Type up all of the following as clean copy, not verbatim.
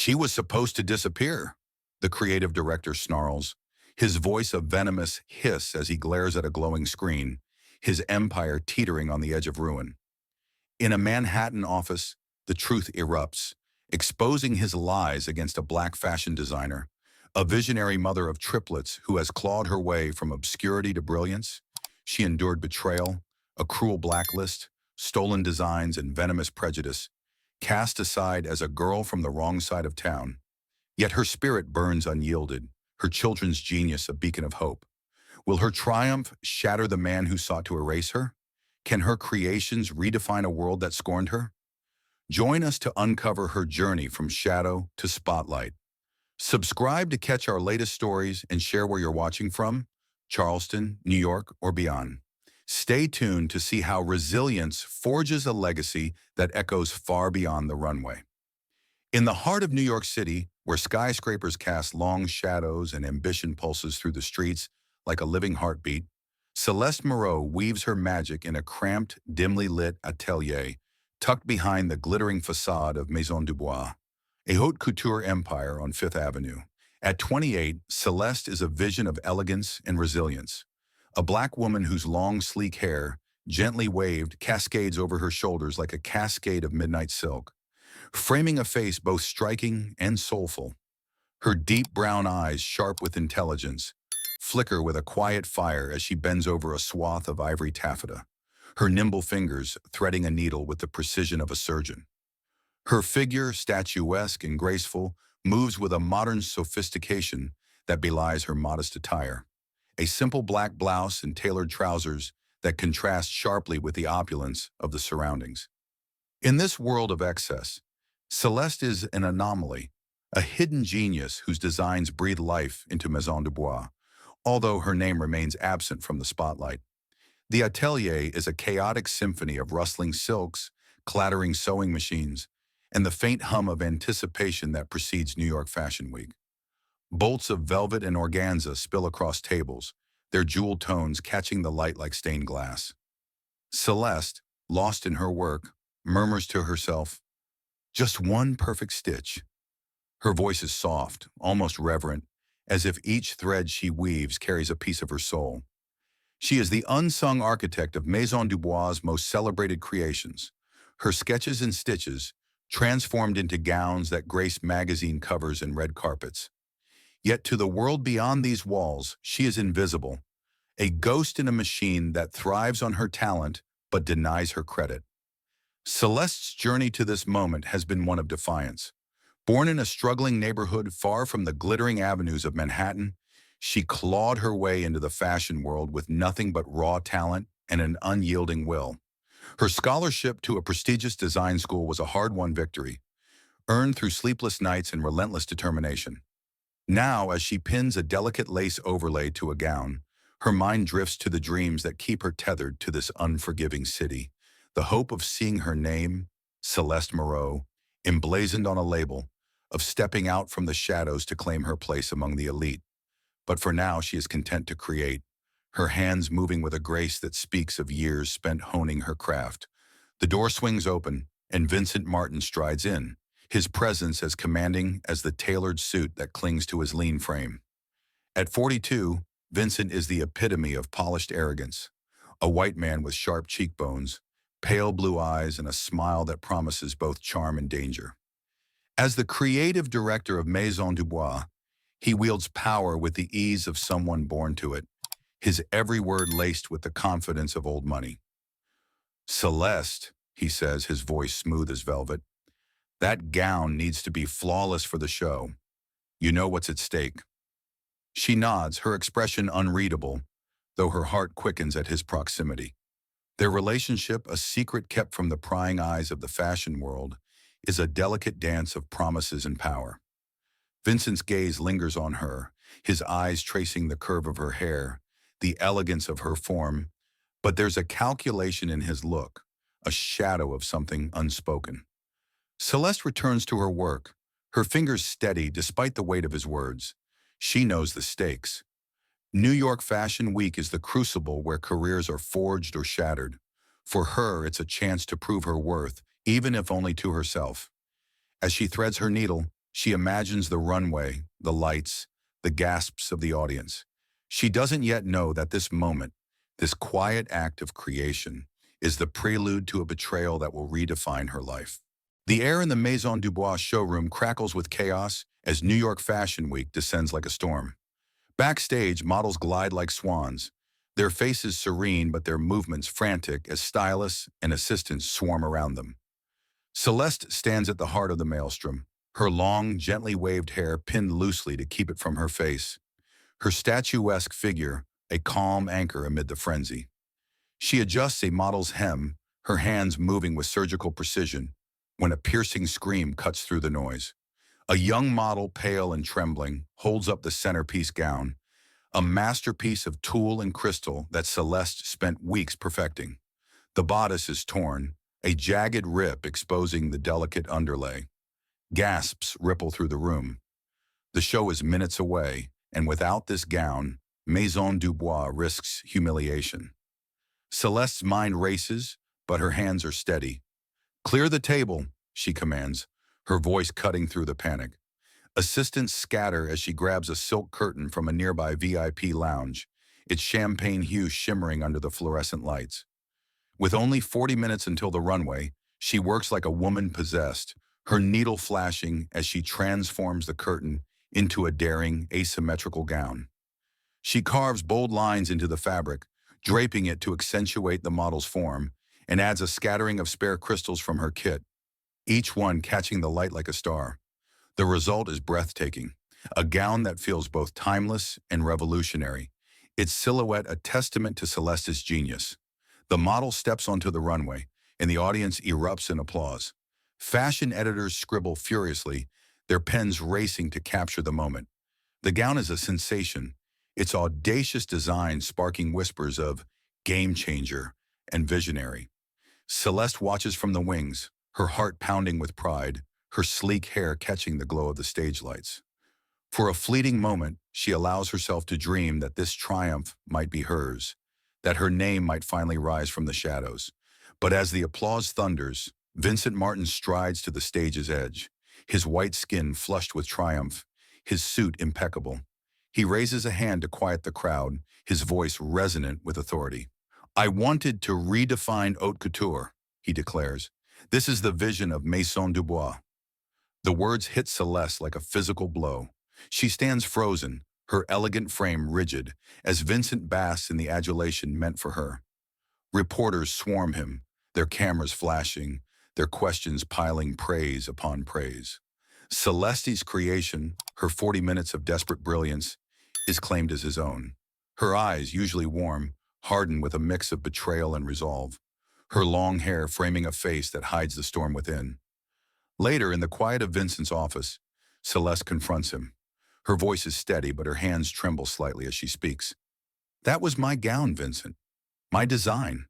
She was supposed to disappear, the creative director snarls, his voice a venomous hiss as he glares at a glowing screen, his empire teetering on the edge of ruin. In a Manhattan office, the truth erupts, exposing his lies against a black fashion designer, a visionary mother of triplets who has clawed her way from obscurity to brilliance. She endured betrayal, a cruel blacklist, stolen designs, and venomous prejudice, cast aside as a girl from the wrong side of town. Yet her spirit burns unyielded, her children's genius a beacon of hope. Will her triumph shatter the man who sought to erase her? Can her creations redefine a world that scorned her? Join us to uncover her journey from shadow to spotlight. Subscribe to catch our latest stories and share where you're watching from, Charleston, New York, or beyond. Stay tuned to see how resilience forges a legacy that echoes far beyond the runway. In the heart of New York City, where skyscrapers cast long shadows and ambition pulses through the streets like a living heartbeat, Celeste Moreau weaves her magic in a cramped, dimly lit atelier tucked behind the glittering facade of Maison Dubois, a haute couture empire on Fifth Avenue. At 28, Celeste is a vision of elegance and resilience, a black woman whose long, sleek hair, gently waved, cascades over her shoulders like a cascade of midnight silk, framing a face both striking and soulful. Her deep brown eyes, sharp with intelligence, flicker with a quiet fire as she bends over a swath of ivory taffeta, her nimble fingers threading a needle with the precision of a surgeon. Her figure, statuesque and graceful, moves with a modern sophistication that belies her modest attire. A simple black blouse and tailored trousers that contrast sharply with the opulence of the surroundings. In this world of excess, Celeste is an anomaly, a hidden genius whose designs breathe life into Maison Dubois, although her name remains absent from the spotlight. The atelier is a chaotic symphony of rustling silks, clattering sewing machines, and the faint hum of anticipation that precedes New York Fashion Week. Bolts of velvet and organza spill across tables, their jeweled tones catching the light like stained glass. Celeste, lost in her work, murmurs to herself, "Just one perfect stitch." Her voice is soft, almost reverent, as if each thread she weaves carries a piece of her soul. She is the unsung architect of Maison Dubois' most celebrated creations, her sketches and stitches transformed into gowns that grace magazine covers and red carpets. Yet to the world beyond these walls, she is invisible, a ghost in a machine that thrives on her talent but denies her credit. Celeste's journey to this moment has been one of defiance. Born in a struggling neighborhood far from the glittering avenues of Manhattan, she clawed her way into the fashion world with nothing but raw talent and an unyielding will. Her scholarship to a prestigious design school was a hard-won victory, earned through sleepless nights and relentless determination. Now, as she pins a delicate lace overlay to a gown, her mind drifts to the dreams that keep her tethered to this unforgiving city. The hope of seeing her name, Celeste Moreau, emblazoned on a label, of stepping out from the shadows to claim her place among the elite. But for now, she is content to create, her hands moving with a grace that speaks of years spent honing her craft. The door swings open, and Vincent Martin strides in, his presence as commanding as the tailored suit that clings to his lean frame. At 42, Vincent is the epitome of polished arrogance, a white man with sharp cheekbones, pale blue eyes, and a smile that promises both charm and danger. As the creative director of Maison Dubois, he wields power with the ease of someone born to it, his every word laced with the confidence of old money. "Celeste," he says, his voice smooth as velvet, "that gown needs to be flawless for the show. You know what's at stake." She nods, her expression unreadable, though her heart quickens at his proximity. Their relationship, a secret kept from the prying eyes of the fashion world, is a delicate dance of promises and power. Vincent's gaze lingers on her, his eyes tracing the curve of her hair, the elegance of her form, but there's a calculation in his look, a shadow of something unspoken. Celeste returns to her work, her fingers steady despite the weight of his words. She knows the stakes. New York Fashion Week is the crucible where careers are forged or shattered. For her, it's a chance to prove her worth, even if only to herself. As she threads her needle, She imagines the runway, the lights, the gasps of the audience. She doesn't yet know that this moment, this quiet act of creation, is the prelude to a betrayal that will redefine her life. The air in the Maison Dubois showroom crackles with chaos as New York Fashion Week descends like a storm. Backstage, models glide like swans, their faces serene but their movements frantic as stylists and assistants swarm around them. Celeste stands at the heart of the maelstrom, her long, gently waved hair pinned loosely to keep it from her face, her statuesque figure a calm anchor amid the frenzy. She adjusts a model's hem, her hands moving with surgical precision, when a piercing scream cuts through the noise. A young model, pale and trembling, holds up the centerpiece gown, a masterpiece of tulle and crystal that Celeste spent weeks perfecting. The bodice is torn, a jagged rip exposing the delicate underlay. Gasps ripple through the room. The show is minutes away, and without this gown, Maison Dubois risks humiliation. Celeste's mind races, but her hands are steady. "Clear the table," she commands, her voice cutting through the panic. Assistants scatter as she grabs a silk curtain from a nearby VIP lounge, its champagne hue shimmering under the fluorescent lights. With only 40 minutes until the runway, she works like a woman possessed, her needle flashing as she transforms the curtain into a daring, asymmetrical gown. She carves bold lines into the fabric, draping it to accentuate the model's form, and adds a scattering of spare crystals from her kit, each one catching the light like a star. The result is breathtaking, a gown that feels both timeless and revolutionary, its silhouette a testament to Celeste's genius. The model steps onto the runway, and the audience erupts in applause. Fashion editors scribble furiously, their pens racing to capture the moment. The gown is a sensation, its audacious design sparking whispers of game changer and visionary. Celeste watches from the wings, her heart pounding with pride, her sleek hair catching the glow of the stage lights. For a fleeting moment, she allows herself to dream that this triumph might be hers, that her name might finally rise from the shadows. But as the applause thunders, Vincent Martin strides to the stage's edge, his white skin flushed with triumph, his suit impeccable. He raises a hand to quiet the crowd, his voice resonant with authority. "I wanted to redefine haute couture," he declares. "This is the vision of Maison Dubois." The words hit Celeste like a physical blow. She stands frozen, her elegant frame rigid, as Vincent basks in the adulation meant for her. Reporters swarm him, their cameras flashing, their questions piling praise upon praise. Celeste's creation, her 40 minutes of desperate brilliance, is claimed as his own. Her eyes, usually warm, harden with a mix of betrayal and resolve, her long hair framing a face that hides the storm within. Later, in the quiet of Vincent's office, Celeste confronts him. Her voice is steady, but her hands tremble slightly as she speaks. "That was my gown, Vincent. My design."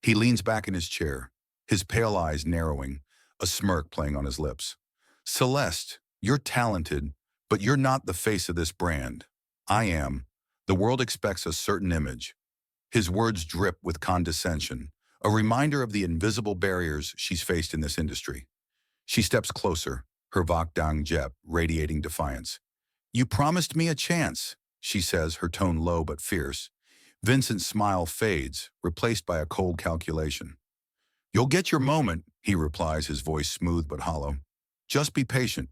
He leans back in his chair, his pale eyes narrowing, a smirk playing on his lips. "Celeste, you're talented, but you're not the face of this brand. I am. The world expects a certain image." His words drip with condescension, a reminder of the invisible barriers she's faced in this industry. She steps closer, her Vok Dang Jep radiating defiance. "You promised me a chance," she says, her tone low but fierce. Vincent's smile fades, replaced by a cold calculation. "You'll get your moment," he replies, his voice smooth but hollow. "Just be patient."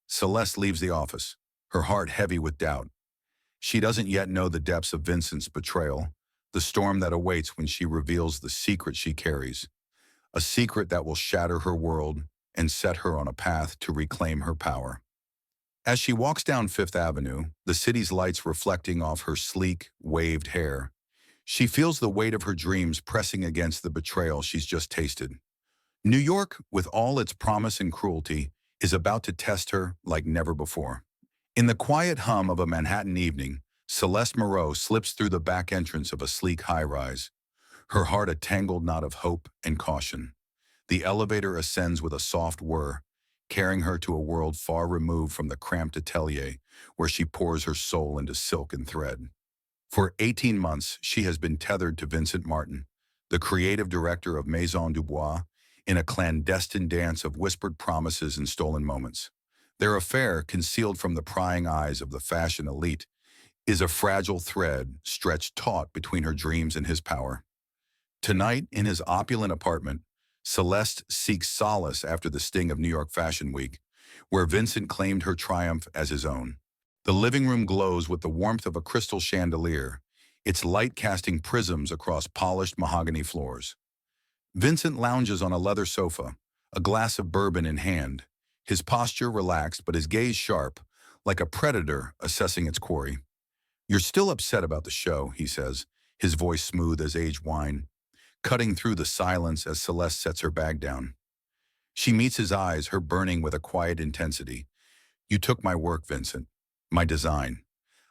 Celeste leaves the office, her heart heavy with doubt. She doesn't yet know the depths of Vincent's betrayal, the storm that awaits when she reveals the secret she carries, a secret that will shatter her world and set her on a path to reclaim her power. As she walks down Fifth Avenue, the city's lights reflecting off her sleek, waved hair, she feels the weight of her dreams pressing against the betrayal she's just tasted. New York, with all its promise and cruelty, is about to test her like never before. In the quiet hum of a Manhattan evening, Celeste Moreau slips through the back entrance of a sleek high-rise, her heart a tangled knot of hope and caution. The elevator ascends with a soft whir, carrying her to a world far removed from the cramped atelier where she pours her soul into silk and thread. For 18 months, she has been tethered to Vincent Martin, the creative director of Maison Dubois, in a clandestine dance of whispered promises and stolen moments. Their affair, concealed from the prying eyes of the fashion elite, is a fragile thread stretched taut between her dreams and his power. Tonight, in his opulent apartment, Celeste seeks solace after the sting of New York Fashion Week, where Vincent claimed her triumph as his own. The living room glows with the warmth of a crystal chandelier, its light casting prisms across polished mahogany floors. Vincent lounges on a leather sofa, a glass of bourbon in hand, his posture relaxed but his gaze sharp, like a predator assessing its quarry. "You're still upset about the show," he says, his voice smooth as aged wine, cutting through the silence as Celeste sets her bag down. She meets his eyes, her burning with a quiet intensity. "You took my work, Vincent. My design.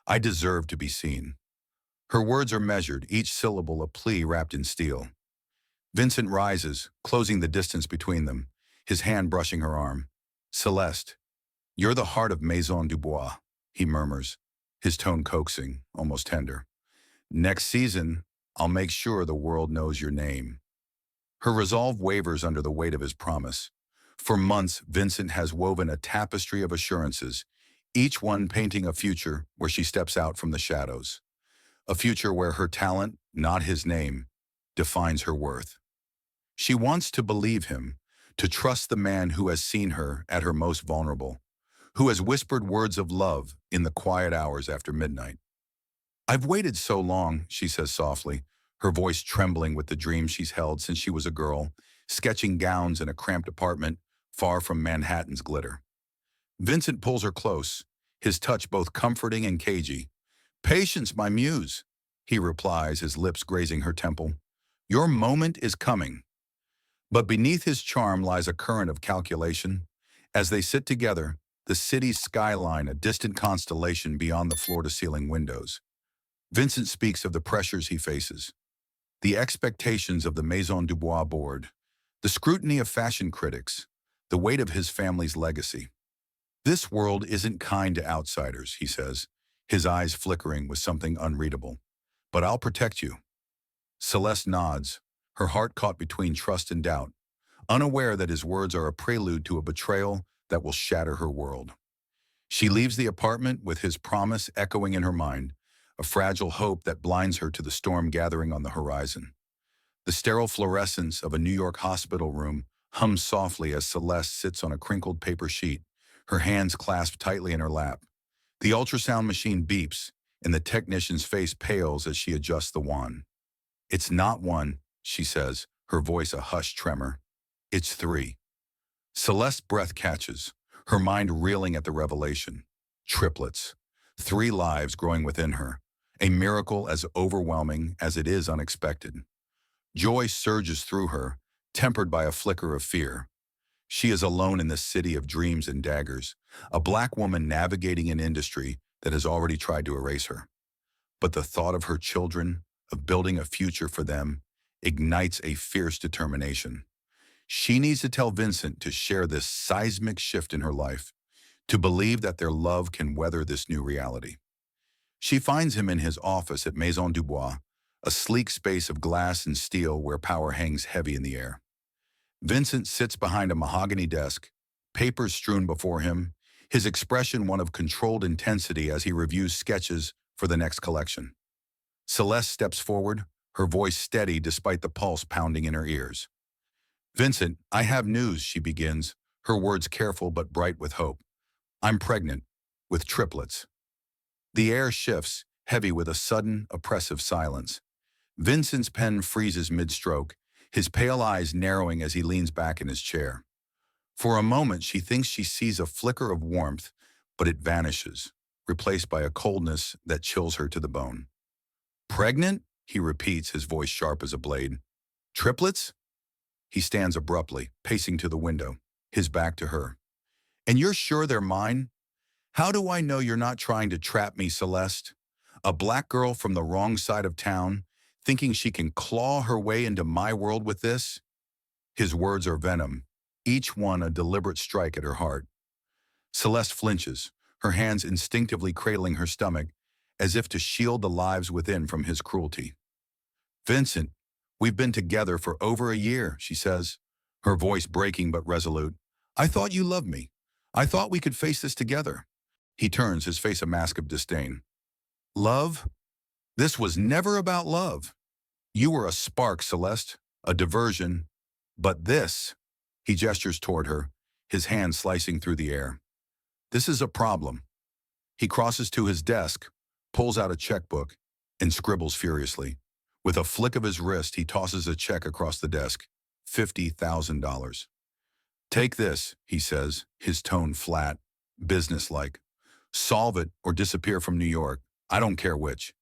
I deserve to be seen." Her words are measured, each syllable a plea wrapped in steel. Vincent rises, closing the distance between them, his hand brushing her arm. "Celeste, you're the heart of Maison Dubois," he murmurs, his tone coaxing, almost tender. "Next season, I'll make sure the world knows your name." Her resolve wavers under the weight of his promise. For months, Vincent has woven a tapestry of assurances, each one painting a future where she steps out from the shadows. A future where her talent, not his name, defines her worth. She wants to believe him, to trust the man who has seen her at her most vulnerable, who has whispered words of love in the quiet hours after midnight. "I've waited so long," she says softly, her voice trembling with the dreams she's held since she was a girl, sketching gowns in a cramped apartment far from Manhattan's glitter. Vincent pulls her close, his touch both comforting and cagey. "Patience, my muse," he replies, his lips grazing her temple. "Your moment is coming." But beneath his charm lies a current of calculation. As they sit together, the city's skyline a distant constellation beyond the floor-to-ceiling windows. Vincent speaks of the pressures he faces, the expectations of the Maison Dubois board, the scrutiny of fashion critics, the weight of his family's legacy. "This world isn't kind to outsiders," he says, his eyes flickering with something unreadable. "But I'll protect you." Celeste nods, her heart caught between trust and doubt, unaware that his words are a prelude to a betrayal that will shatter her world. She leaves the apartment with his promise echoing in her mind, a fragile hope that blinds her to the storm gathering on the horizon. The sterile fluorescence of a New York hospital room hums softly as Celeste sits on a crinkled paper sheet, her hands clasped tightly in her lap. The ultrasound machine beeps, and the technician's face pales as she adjusts the wand. "It's not one," she says, her voice a hushed tremor. "It's three." Celeste's breath catches, her mind reeling at the revelation. Triplets. 3 lives growing within her, a miracle as overwhelming as it is unexpected. Joy surges through her, tempered by a flicker of fear. She is alone in this city of dreams and daggers, a black woman navigating an industry that has already tried to erase her. But the thought of her children, of building a future for them, ignites a fierce determination. She needs to tell Vincent to share this seismic shift in her life, to believe that their love can weather this new reality. She finds him in his office at Maison Dubois, a sleek space of glass and steel where power hangs heavy in the air. Vincent sits behind a mahogany desk, papers strewn before him, his expression one of controlled intensity as he reviews sketches for the next collection. Celeste steps forward, her voice steady despite the pulse pounding in her ears. "Vincent, I have news," she begins, her words careful but bright with hope. "I'm pregnant, with triplets." The air shifts, heavy with a sudden, oppressive silence. Vincent's pen freezes mid-stroke, his pale eyes narrowing as he leans back in his chair. For a moment, she thinks she sees a flicker of warmth, but it vanishes, replaced by a coldness that chills her to the bone. "Pregnant?" he repeats, his voice sharp as a blade. "Triplets?" He stands abruptly, pacing to the window, his back to her. "And you're sure they're mine? How do I know you're not trying to trap me, Celeste? A black girl from the wrong side of town, thinking she can claw her way into my world with this?" His words are venom, each one a deliberate strike at her heart. Celeste flinches, her hands instinctively cradling her stomach, as if to shield the lives within from his cruelty. "Vincent, we've been together for over a year," she says, her voice breaking but resolute. "I thought you loved me. I thought we could face this together. He turns, his face a mask of disdain. Love? This was never about love. You were a spark, Celeste, a diversion. But this, he gestures toward her, his hand slicing through the air. This is a problem. He crosses to his desk, pulls out a checkbook, and scribbles furiously. With a flick of his wrist, he tosses a check across the desk. $50,000. Take this, he says, his tone flat, businesslike. Solve it or disappear from New York. I don't care which.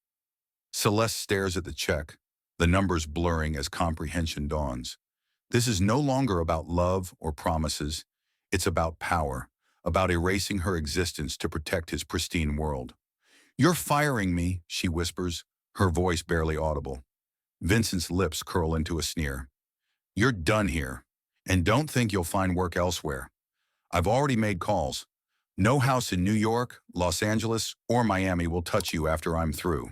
Celeste stares at the check, the numbers blurring as comprehension dawns. This is no longer about love or promises. It's about power, about erasing her existence to protect his pristine world. You're firing me, she whispers, her voice barely audible. Vincent's lips curl into a sneer. You're done here, and don't think you'll find work elsewhere. I've already made calls. No house in New York, Los Angeles, or Miami will touch you after I'm through.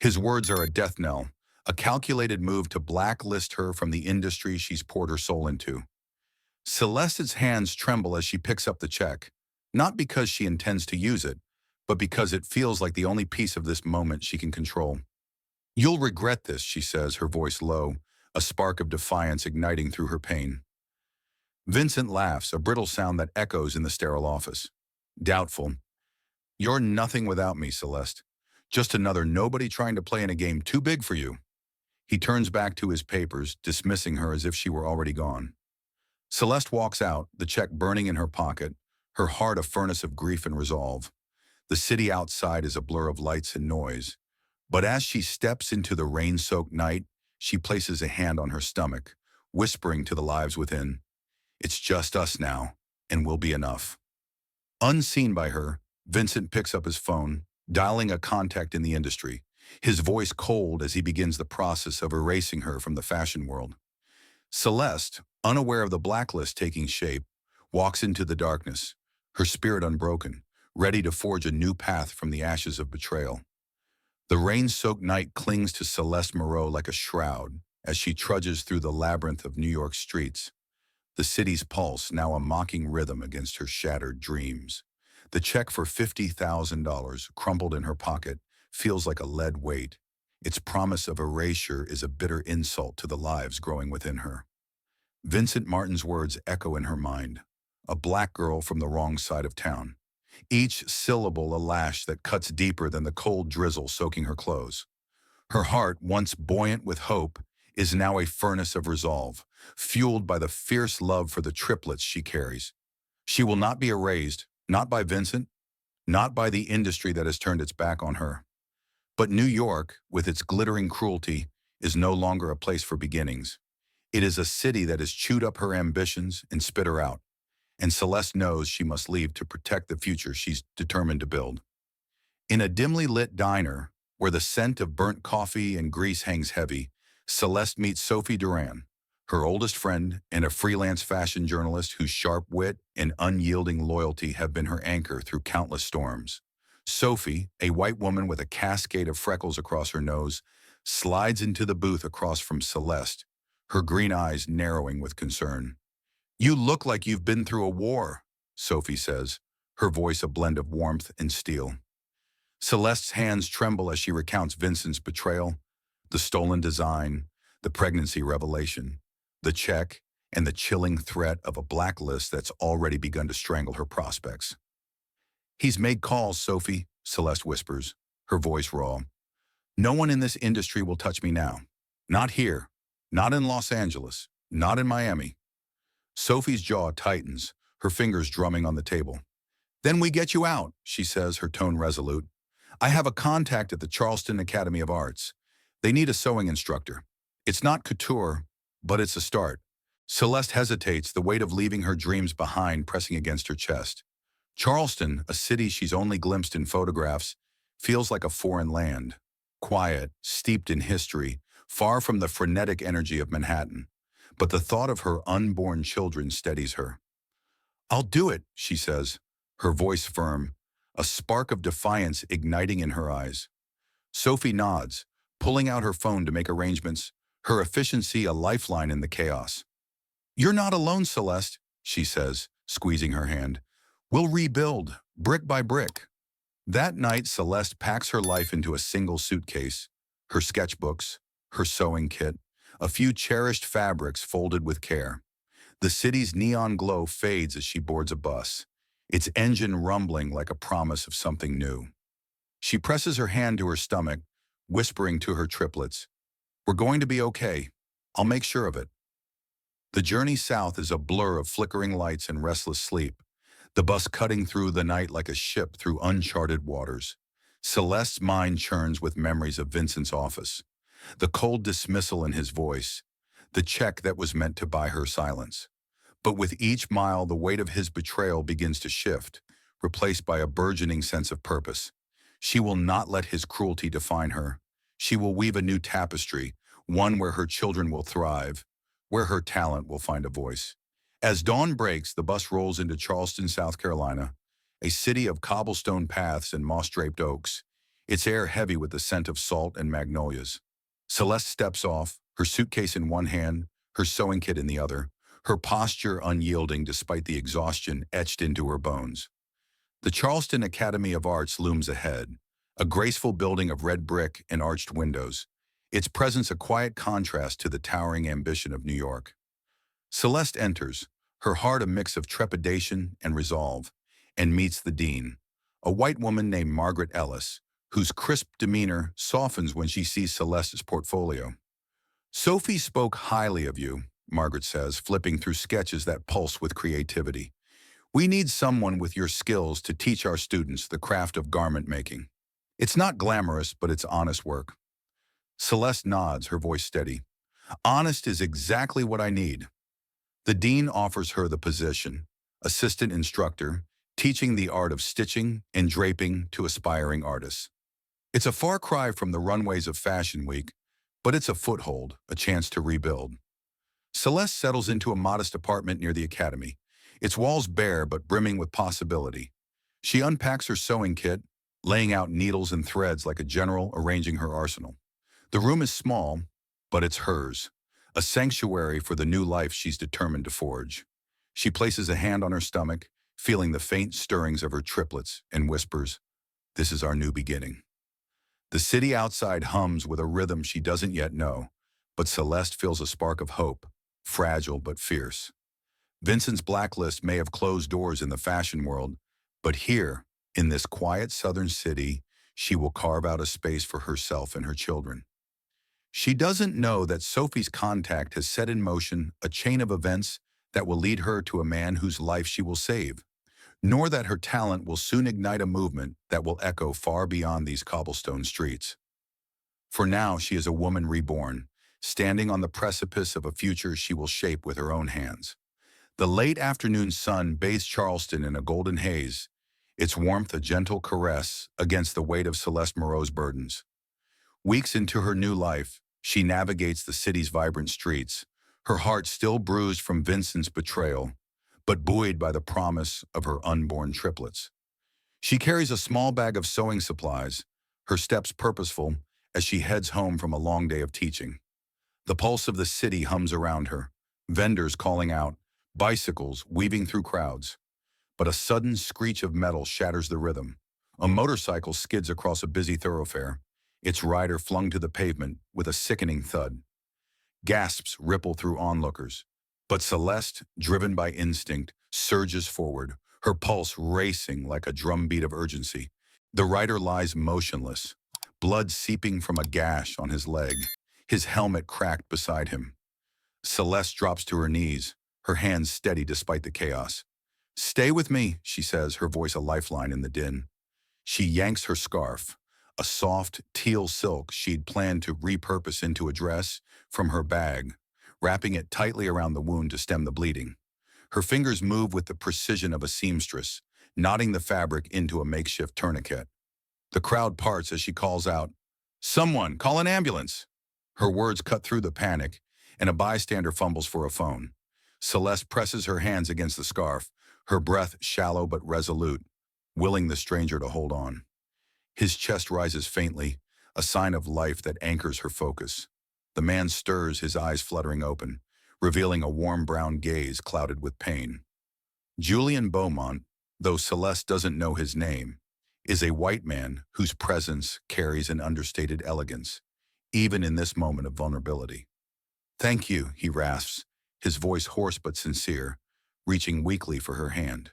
His words are a death knell, a calculated move to blacklist her from the industry she's poured her soul into. Celeste's hands tremble as she picks up the check, not because she intends to use it, but because it feels like the only piece of this moment she can control. You'll regret this, she says, her voice low, a spark of defiance igniting through her pain. Vincent laughs, a brittle sound that echoes in the sterile office. Doubtful. You're nothing without me, Celeste. Just another nobody trying to play in a game too big for you. He turns back to his papers, dismissing her as if she were already gone. Celeste walks out, the check burning in her pocket, her heart a furnace of grief and resolve. The city outside is a blur of lights and noise. But as she steps into the rain-soaked night, she places a hand on her stomach, whispering to the lives within, "It's just us now, and we'll be enough." Unseen by her, Vincent picks up his phone, dialing a contact in the industry, his voice cold as he begins the process of erasing her from the fashion world. Celeste, unaware of the blacklist taking shape, walks into the darkness, her spirit unbroken, ready to forge a new path from the ashes of betrayal. The rain-soaked night clings to Celeste Moreau like a shroud as she trudges through the labyrinth of New York streets, the city's pulse now a mocking rhythm against her shattered dreams. The check for $50,000 crumpled in her pocket feels like a lead weight. Its promise of erasure is a bitter insult to the lives growing within her. Vincent Martin's words echo in her mind, a black girl from the wrong side of town. Each syllable a lash that cuts deeper than the cold drizzle soaking her clothes. Her heart, once buoyant with hope, is now a furnace of resolve, fueled by the fierce love for the triplets she carries. She will not be erased, not by Vincent, not by the industry that has turned its back on her. But New York, with its glittering cruelty, is no longer a place for beginnings. It is a city that has chewed up her ambitions and spit her out. And Celeste knows she must leave to protect the future she's determined to build. In a dimly lit diner, where the scent of burnt coffee and grease hangs heavy, Celeste meets Sophie Duran, her oldest friend and a freelance fashion journalist whose sharp wit and unyielding loyalty have been her anchor through countless storms. Sophie, a white woman with a cascade of freckles across her nose, slides into the booth across from Celeste, her green eyes narrowing with concern. "You look like you've been through a war," Sophie says, her voice a blend of warmth and steel. Celeste's hands tremble as she recounts Vincent's betrayal, the stolen design, the pregnancy revelation, the check, and the chilling threat of a blacklist that's already begun to strangle her prospects. "He's made calls, Sophie," Celeste whispers, her voice raw. "No one in this industry will touch me now. Not here, not in Los Angeles, not in Miami." Sophie's jaw tightens, her fingers drumming on the table. "Then we get you out," she says, her tone resolute. "I have a contact at the Charleston Academy of Arts. They need a sewing instructor. It's not couture, but it's a start." Celeste hesitates, the weight of leaving her dreams behind pressing against her chest. Charleston, a city she's only glimpsed in photographs, feels like a foreign land. Quiet, steeped in history, far from the frenetic energy of Manhattan. But the thought of her unborn children steadies her. "I'll do it," she says, her voice firm, a spark of defiance igniting in her eyes. Sophie nods, pulling out her phone to make arrangements, her efficiency a lifeline in the chaos. "You're not alone, Celeste," she says, squeezing her hand. We'll rebuild, brick by brick. That night, Celeste packs her life into a single suitcase, her sketchbooks, her sewing kit, a few cherished fabrics folded with care. The city's neon glow fades as she boards a bus, its engine rumbling like a promise of something new. She presses her hand to her stomach, whispering to her triplets, "We're going to be okay. I'll make sure of it." The journey south is a blur of flickering lights and restless sleep, the bus cutting through the night like a ship through uncharted waters. Celeste's mind churns with memories of Vincent's office, the cold dismissal in his voice, the check that was meant to buy her silence. But with each mile, the weight of his betrayal begins to shift, replaced by a burgeoning sense of purpose. She will not let his cruelty define her. She will weave a new tapestry, one where her children will thrive, where her talent will find a voice. As dawn breaks, the bus rolls into Charleston, South Carolina, a city of cobblestone paths and moss-draped oaks, its air heavy with the scent of salt and magnolias. Celeste steps off, her suitcase in one hand, her sewing kit in the other, her posture unyielding despite the exhaustion etched into her bones. The Charleston Academy of Arts looms ahead, a graceful building of red brick and arched windows, its presence a quiet contrast to the towering ambition of New York. Celeste enters, her heart a mix of trepidation and resolve, and meets the dean, a white woman named Margaret Ellis, whose crisp demeanor softens when she sees Celeste's portfolio. "Sophie spoke highly of you," Margaret says, flipping through sketches that pulse with creativity. "We need someone with your skills to teach our students the craft of garment making. It's not glamorous, but it's honest work." Celeste nods, her voice steady. "Honest is exactly what I need." The dean offers her the position, assistant instructor, teaching the art of stitching and draping to aspiring artists. It's a far cry from the runways of Fashion Week, but it's a foothold, a chance to rebuild. Celeste settles into a modest apartment near the academy, its walls bare but brimming with possibility. She unpacks her sewing kit, laying out needles and threads like a general arranging her arsenal. The room is small, but it's hers, a sanctuary for the new life she's determined to forge. She places a hand on her stomach, feeling the faint stirrings of her triplets, and whispers, "This is our new beginning." The city outside hums with a rhythm she doesn't yet know, but Celeste feels a spark of hope, fragile but fierce. Vincent's blacklist may have closed doors in the fashion world, but here, in this quiet southern city, she will carve out a space for herself and her children. She doesn't know that Sophie's contact has set in motion a chain of events that will lead her to a man whose life she will save, nor that her talent will soon ignite a movement that will echo far beyond these cobblestone streets. For now, she is a woman reborn, standing on the precipice of a future she will shape with her own hands. The late afternoon sun bathes Charleston in a golden haze, its warmth a gentle caress against the weight of Celeste Moreau's burdens. Weeks into her new life, she navigates the city's vibrant streets, her heart still bruised from Vincent's betrayal, but buoyed by the promise of her unborn triplets. She carries a small bag of sewing supplies, her steps purposeful as she heads home from a long day of teaching. The pulse of the city hums around her, vendors calling out, bicycles weaving through crowds. But a sudden screech of metal shatters the rhythm. A motorcycle skids across a busy thoroughfare, its rider flung to the pavement with a sickening thud. Gasps ripple through onlookers. But Celeste, driven by instinct, surges forward, her pulse racing like a drumbeat of urgency. The rider lies motionless, blood seeping from a gash on his leg, his helmet cracked beside him. Celeste drops to her knees, her hands steady despite the chaos. "Stay with me," she says, her voice a lifeline in the din. She yanks her scarf, a soft teal silk she'd planned to repurpose into a dress, from her bag, wrapping it tightly around the wound to stem the bleeding. Her fingers move with the precision of a seamstress, knotting the fabric into a makeshift tourniquet. The crowd parts as she calls out, "Someone, call an ambulance!" Her words cut through the panic, and a bystander fumbles for a phone. Celeste presses her hands against the scarf, her breath shallow but resolute, willing the stranger to hold on. His chest rises faintly, a sign of life that anchors her focus. The man stirs, his eyes fluttering open, revealing a warm brown gaze clouded with pain. "Julian Beaumont, though Celeste doesn't know his name, is a white man whose presence carries an understated elegance, even in this moment of vulnerability. "Thank you," he rasps, his voice hoarse but sincere, reaching weakly for her hand.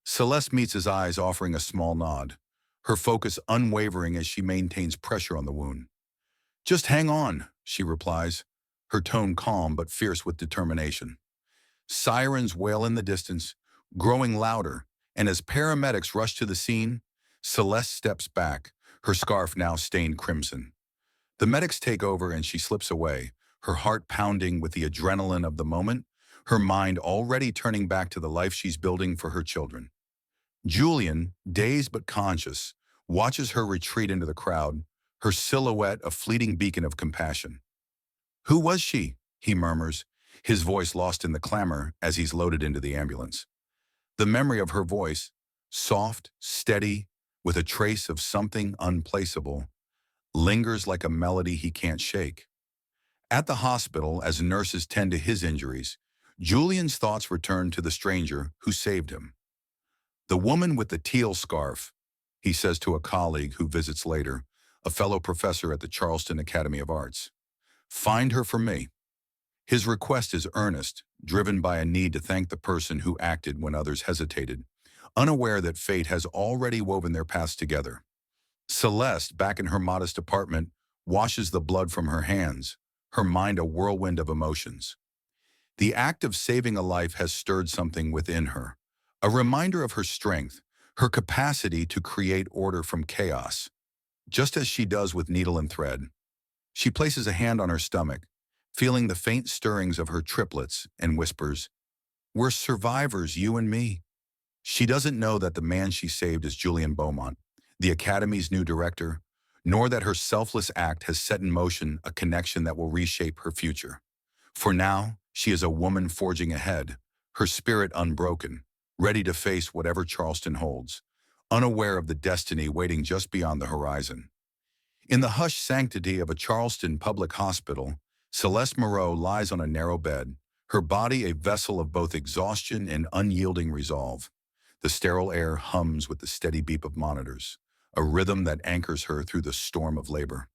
Celeste meets his eyes, offering a small nod, her focus unwavering as she maintains pressure on the wound. "Just hang on," she replies, her tone calm but fierce with determination. Sirens wail in the distance, growing louder, and as paramedics rush to the scene, Celeste steps back, her scarf now stained crimson. The medics take over and she slips away, her heart pounding with the adrenaline of the moment, her mind already turning back to the life she's building for her children. Julian, dazed but conscious, watches her retreat into the crowd, her silhouette a fleeting beacon of compassion. "Who was she?" he murmurs, his voice lost in the clamor as he's loaded into the ambulance. The memory of her voice, soft, steady, with a trace of something unplaceable, lingers like a melody he can't shake. At the hospital, as nurses tend to his injuries, Julian's thoughts return to the stranger who saved him. "The woman with the teal scarf," he says to a colleague who visits later, a fellow professor at the Charleston Academy of Arts. "Find her for me." His request is earnest, driven by a need to thank the person who acted when others hesitated, unaware that fate has already woven their paths together. Celeste, back in her modest apartment, washes the blood from her hands, her mind a whirlwind of emotions. The act of saving a life has stirred something within her, a reminder of her strength, her capacity to create order from chaos, just as she does with needle and thread. She places a hand on her stomach, feeling the faint stirrings of her triplets, and whispers, "We're survivors, you and me." She doesn't know that the man she saved is Julian Beaumont, the Academy's new director, nor that her selfless act has set in motion a connection that will reshape her future. For now, she is a woman forging ahead, her spirit unbroken, ready to face whatever Charleston holds, unaware of the destiny waiting just beyond the horizon. In the hushed sanctity of a Charleston public hospital, Celeste Moreau lies on a narrow bed, her body a vessel of both exhaustion and unyielding resolve. The sterile air hums with the steady beep of monitors, a rhythm that anchors her through the storm of labor.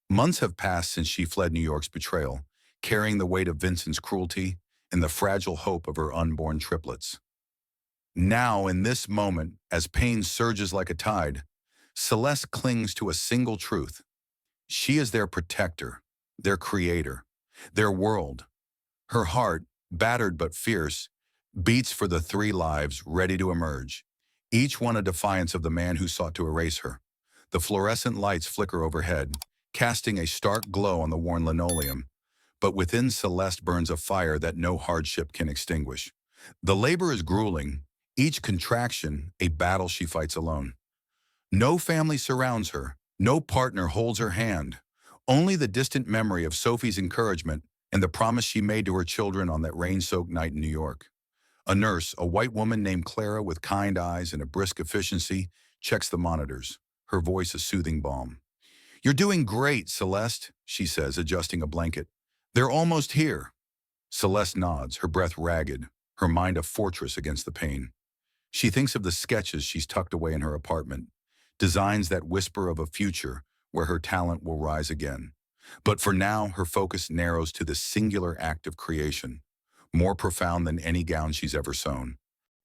Months have passed since she fled New York's betrayal, carrying the weight of Vincent's cruelty and the fragile hope of her unborn triplets. Now, in this moment, as pain surges like a tide, Celeste clings to a single truth. She is their protector, their creator, their world. Her heart, battered but fierce, beats for the three lives ready to emerge, each one a defiance of the man who sought to erase her. The fluorescent lights flicker overhead, casting a stark glow on the worn linoleum, but within Celeste burns a fire that no hardship can extinguish. The labor is grueling, each contraction a battle she fights alone. No family surrounds her, no partner holds her hand, only the distant memory of Sophie's encouragement and the promise she made to her children on that rain-soaked night in New York. A nurse, a white woman named Clara with kind eyes and a brisk efficiency, checks the monitors, her voice a soothing balm. "You're doing great, Celeste," she says, adjusting a blanket. "They're almost here." Celeste nods, her breath ragged, her mind a fortress against the pain. She thinks of the sketches she's tucked away in her apartment, designs that whisper of a future where her talent will rise again. But for now, her focus narrows to the singular act of creation, more profound than any gown she's ever sewn.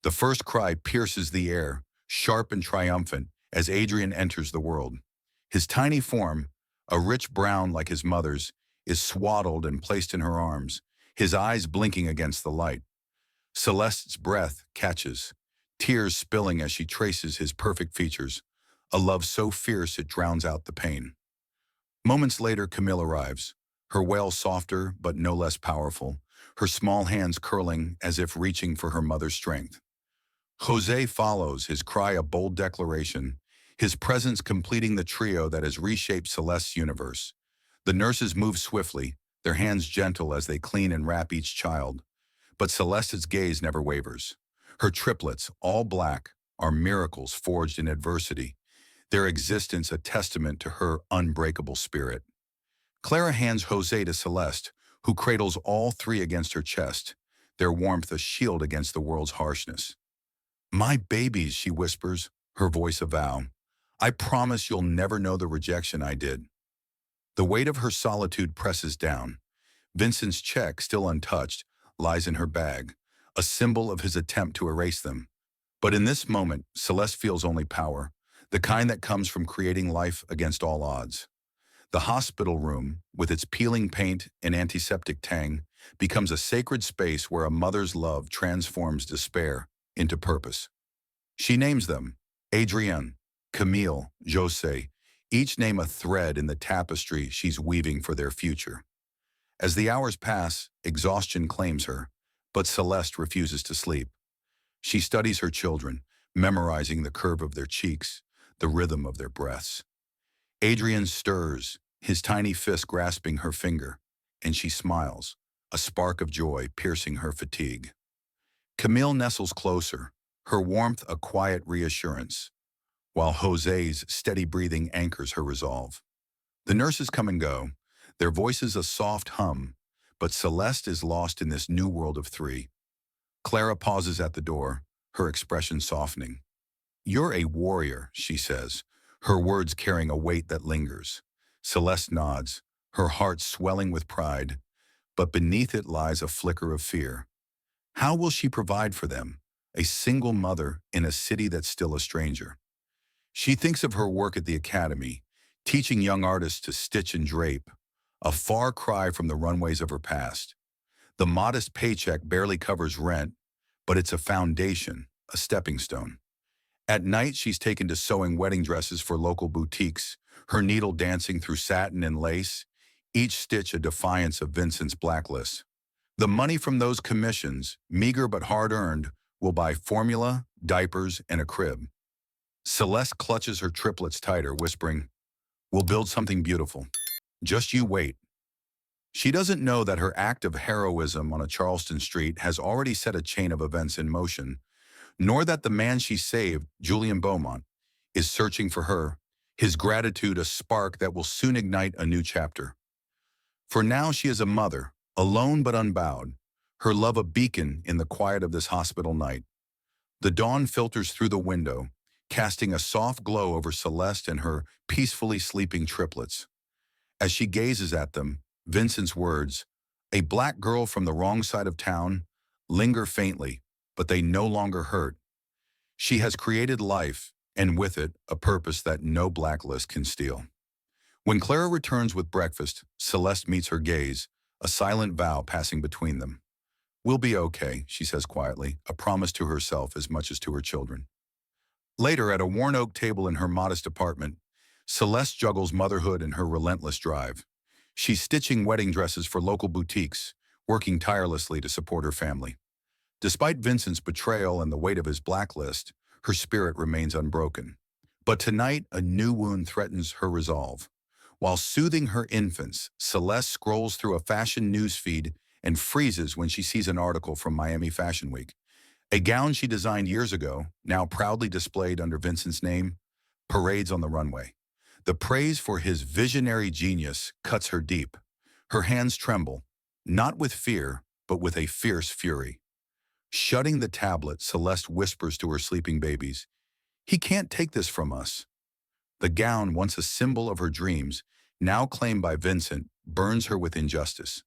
The first cry pierces the air, sharp and triumphant, as Adrian enters the world. His tiny form, a rich brown like his mother's, is swaddled and placed in her arms, his eyes blinking against the light. Celeste's breath catches, tears spilling as she traces his perfect features, a love so fierce it drowns out the pain. Moments later, Camille arrives, her wail softer but no less powerful, her small hands curling as if reaching for her mother's strength. Jose follows, his cry a bold declaration, his presence completing the trio that has reshaped Celeste's universe. The nurses move swiftly, their hands gentle as they clean and wrap each child. But Celeste's gaze never wavers. Her triplets, all black, are miracles forged in adversity, their existence a testament to her unbreakable spirit. Clara hands Jose to Celeste, who cradles all three against her chest, their warmth a shield against the world's harshness. My babies, she whispers, her voice a vow. I promise you'll never know the rejection I did. The weight of her solitude presses down. Vincent's check, still untouched, lies in her bag, a symbol of his attempt to erase them. But in this moment, Celeste feels only power, the kind that comes from creating life against all odds. The hospital room, with its peeling paint and antiseptic tang, becomes a sacred space where a mother's love transforms despair into purpose. She names them Adrienne, Camille, Jose, each name a thread in the tapestry she's weaving for their future. As the hours pass, exhaustion claims her, but Celeste refuses to sleep. She studies her children, memorizing the curve of their cheeks, the rhythm of their breaths. Adrian stirs, his tiny fist grasping her finger, and she smiles, a spark of joy piercing her fatigue. Camille nestles closer, her warmth a quiet reassurance, while Jose's steady breathing anchors her resolve. The nurses come and go, their voices a soft hum, but Celeste is lost in this new world of three. Clara pauses at the door, her expression softening. You're a warrior, she says, her words carrying a weight that lingers. Celeste nods, her heart swelling with pride, but beneath it lies a flicker of fear. How will she provide for them, a single mother in a city that's still a stranger? She thinks of her work at the academy, teaching young artists to stitch and drape, a far cry from the runways of her past. The modest paycheck barely covers rent, but it's a foundation, a stepping stone. At night, she's taken to sewing wedding dresses for local boutiques, her needle dancing through satin and lace, each stitch a defiance of Vincent's blacklist. The money from those commissions, meager but hard-earned, will buy formula, diapers, and a crib. Celeste clutches her triplets tighter, whispering, "We'll build something beautiful. Just you wait." She doesn't know that her act of heroism on a Charleston street has already set a chain of events in motion, nor that the man she saved, Julian Beaumont, is searching for her, his gratitude a spark that will soon ignite a new chapter. For now she is a mother, alone but unbowed, her love a beacon in the quiet of this hospital night. The dawn filters through the window, casting a soft glow over Celeste and her peacefully sleeping triplets. As she gazes at them, Vincent's words, "A black girl from the wrong side of town," linger faintly, but they no longer hurt. She has created life, and with it, a purpose that no blacklist can steal. When Clara returns with breakfast, Celeste meets her gaze, a silent vow passing between them. "We'll be okay," she says quietly, a promise to herself as much as to her children. Later, at a worn oak table in her modest apartment, Celeste juggles motherhood and her relentless drive. She's stitching wedding dresses for local boutiques, working tirelessly to support her family. Despite Vincent's betrayal and the weight of his blacklist, her spirit remains unbroken. But tonight, a new wound threatens her resolve. While soothing her infants, Celeste scrolls through a fashion newsfeed and freezes when she sees an article from Miami Fashion Week. A gown she designed years ago, now proudly displayed under Vincent's name, parades on the runway. The praise for his visionary genius cuts her deep. Her hands tremble, not with fear, but with a fierce fury. Shutting the tablet, Celeste whispers to her sleeping babies, "He can't take this from us." The gown, once a symbol of her dreams, now claimed by Vincent, burns her with injustice.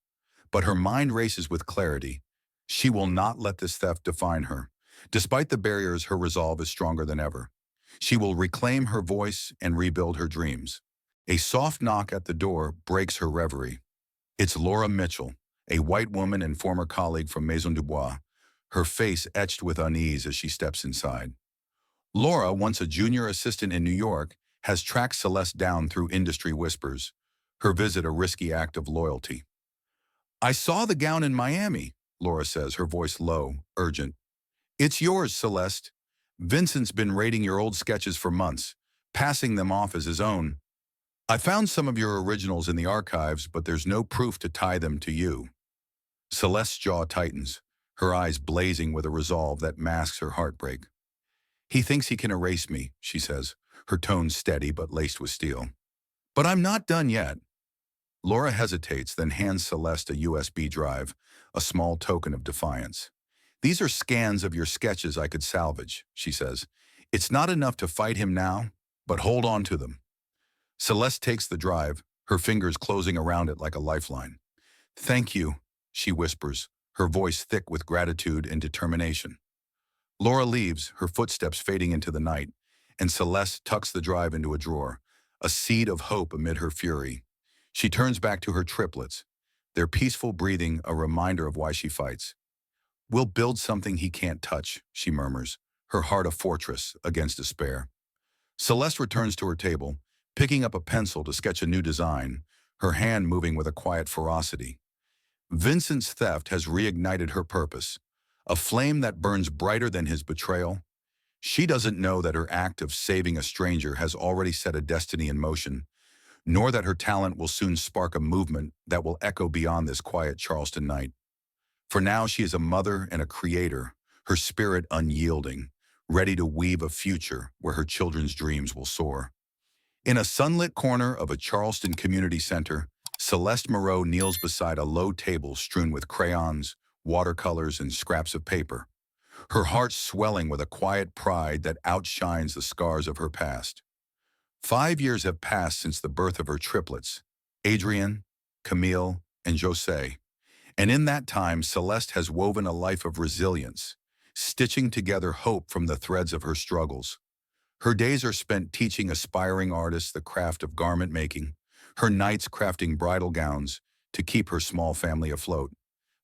But her mind races with clarity. She will not let this theft define her. Despite the barriers, her resolve is stronger than ever. She will reclaim her voice and rebuild her dreams. A soft knock at the door breaks her reverie. It's Laura Mitchell, a white woman and former colleague from Maison Dubois, her face etched with unease as she steps inside. Laura, once a junior assistant in New York, has tracked Celeste down through industry whispers, her visit a risky act of loyalty. "I saw the gown in Miami," Laura says, her voice low, urgent. "It's yours, Celeste. Vincent's been raiding your old sketches for months, passing them off as his own. I found some of your originals in the archives, but there's no proof to tie them to you." Celeste's jaw tightens, her eyes blazing with a resolve that masks her heartbreak. "He thinks he can erase me," she says, her tone steady but laced with steel. "But I'm not done yet." Laura hesitates, then hands Celeste a USB drive, a small token of defiance. These are scans of your sketches I could salvage, she says. It's not enough to fight him now, but hold on to them. Celeste takes the drive, her fingers closing around it like a lifeline. Thank you, she whispers, her voice thick with gratitude and determination. Laura leaves, her footsteps fading into the night, and Celeste tucks the drive into a drawer, a seed of hope amid her fury. She turns back to her triplets, their peaceful breathing a reminder of why she fights. We'll build something he can't touch, she murmurs, her heart a fortress against despair. Celeste returns to her table, picking up a pencil to sketch a new design, her hand moving with a quiet ferocity. Vincent's theft has reignited her purpose, a flame that burns brighter than his betrayal. She doesn't know that her act of saving a stranger has already set a destiny in motion, nor that her talent will soon spark a movement that will echo beyond this quiet Charleston night. For now, she is a mother and a creator, her spirit unyielding, ready to weave a future where her children's dreams will soar. In a sunlit corner of a Charleston community center, Celeste Moreau kneels beside a low table strewn with crayons, watercolors, and scraps of paper, her heart swelling with a quiet pride that outshines the scars of her past. 5 years have passed since the birth of her triplets, Adrian, Camille, and Jose, and in that time Celeste has woven a life of resilience, stitching together hope from the threads of her struggles. Her days are spent teaching aspiring artists the craft of garment making, her nights crafting bridal gowns to keep her small family afloat.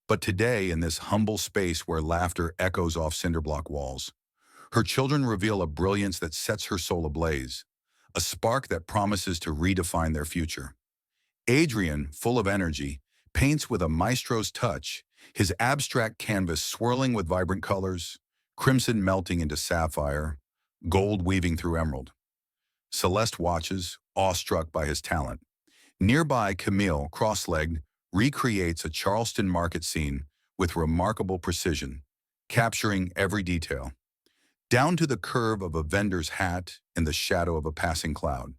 But today, in this humble space where laughter echoes off cinderblock walls, her children reveal a brilliance that sets her soul ablaze, a spark that promises to redefine their future. Adrian, full of energy, paints with a maestro's touch, his abstract canvas swirling with vibrant colors, crimson melting into sapphire, gold weaving through emerald. Celeste watches, awestruck by his talent. Nearby, Camille, cross-legged, recreates a Charleston market scene with remarkable precision, capturing every detail, down to the curve of a vendor's hat in the shadow of a passing cloud.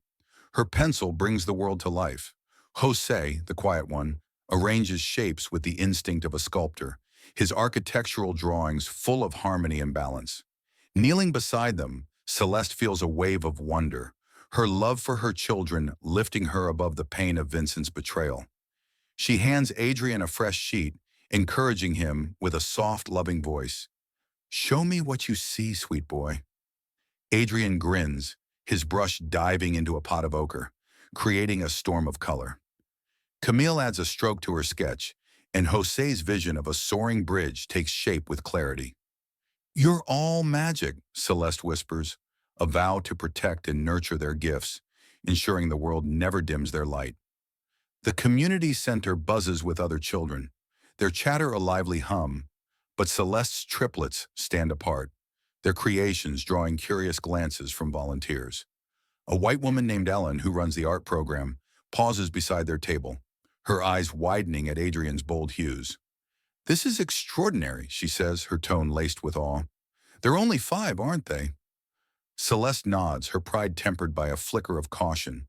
Her pencil brings the world to life. Jose, the quiet one, arranges shapes with the instinct of a sculptor, his architectural drawings full of harmony and balance. Kneeling beside them, Celeste feels a wave of wonder, her love for her children lifting her above the pain of Vincent's betrayal. She hands Adrian a fresh sheet, encouraging him with a soft, loving voice. Show me what you see, sweet boy. Adrian grins, his brush diving into a pot of ochre, creating a storm of color. Camille adds a stroke to her sketch, and Jose's vision of a soaring bridge takes shape with clarity. You're all magic, Celeste whispers, a vow to protect and nurture their gifts, ensuring the world never dims their light. The community center buzzes with other children, their chatter a lively hum, but Celeste's triplets stand apart, their creations drawing curious glances from volunteers. A white woman named Ellen, who runs the art program, pauses beside their table, her eyes widening at Adrian's bold hues. This is extraordinary, she says, her tone laced with awe. They're only 5, aren't they? Celeste nods, her pride tempered by a flicker of caution.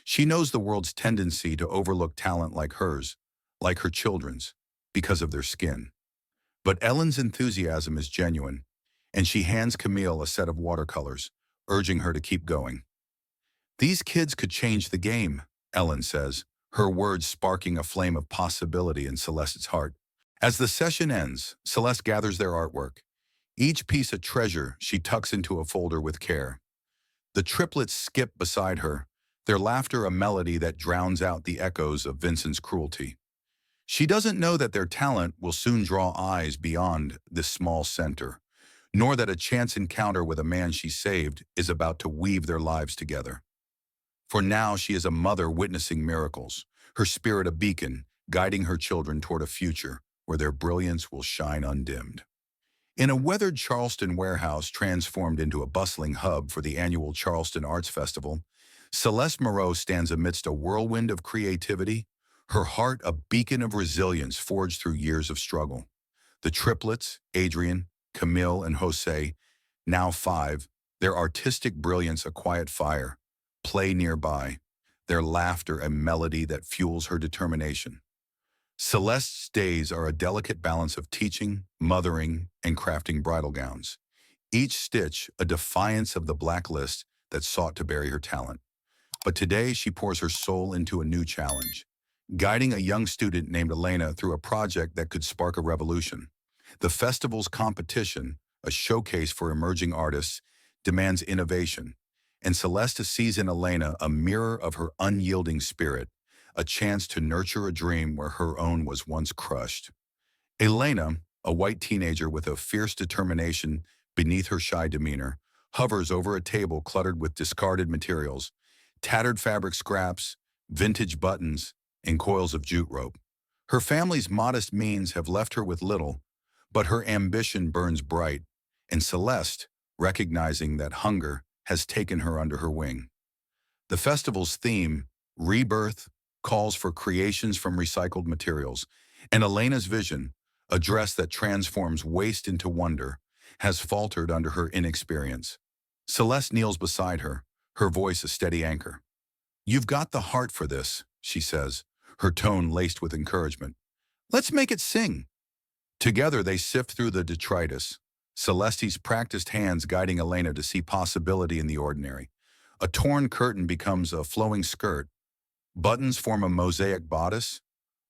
She knows the world's tendency to overlook talent like hers, like her children's, because of their skin. But Ellen's enthusiasm is genuine, and she hands Camille a set of watercolors, urging her to keep going. These kids could change the game, Ellen says, her words sparking a flame of possibility in Celeste's heart. As the session ends, Celeste gathers their artwork, each piece a treasure she tucks into a folder with care. The triplets skip beside her, their laughter a melody that drowns out the echoes of Vincent's cruelty. She doesn't know that their talent will soon draw eyes beyond this small center, nor that a chance encounter with a man she saved is about to weave their lives together. For now, she is a mother witnessing miracles, her spirit a beacon, guiding her children toward a future where their brilliance will shine undimmed. In a weathered Charleston warehouse transformed into a bustling hub for the annual Charleston Arts Festival, Celeste Moreau stands amidst a whirlwind of creativity, her heart a beacon of resilience forged through years of struggle. The triplets, Adrian, Camille, and Jose, now 5, their artistic brilliance a quiet fire, play nearby, their laughter a melody that fuels her determination. Celeste's days are a delicate balance of teaching, mothering, and crafting bridal gowns. Each stitch a defiance of the blacklist that sought to bury her talent. But today she pours her soul into a new challenge, guiding a young student named Elena through a project that could spark a revolution. The festival's competition, a showcase for emerging artists, demands innovation, and Celeste sees in Elena a mirror of her unyielding spirit, a chance to nurture a dream where her own was once crushed. Elena, a white teenager with a fierce determination beneath her shy demeanor, hovers over a table cluttered with discarded materials, tattered fabric scraps, vintage buttons, and coils of jute rope. Her family's modest means have left her with little, but her ambition burns bright, and Celeste, recognizing that hunger, has taken her under her wing. The festival's theme, Rebirth, calls for creations from recycled materials, and Elena's vision, a dress that transforms waste into wonder, has faltered under her inexperience. Celeste kneels beside her, her voice a steady anchor. "You've got the heart for this," she says, her tone laced with encouragement. "Let's make it sing." Together they sift through the detritus, Celeste's practiced hands guiding Elena to see possibility in the ordinary. A torn curtain becomes a flowing skirt. Buttons form a mosaic bodice.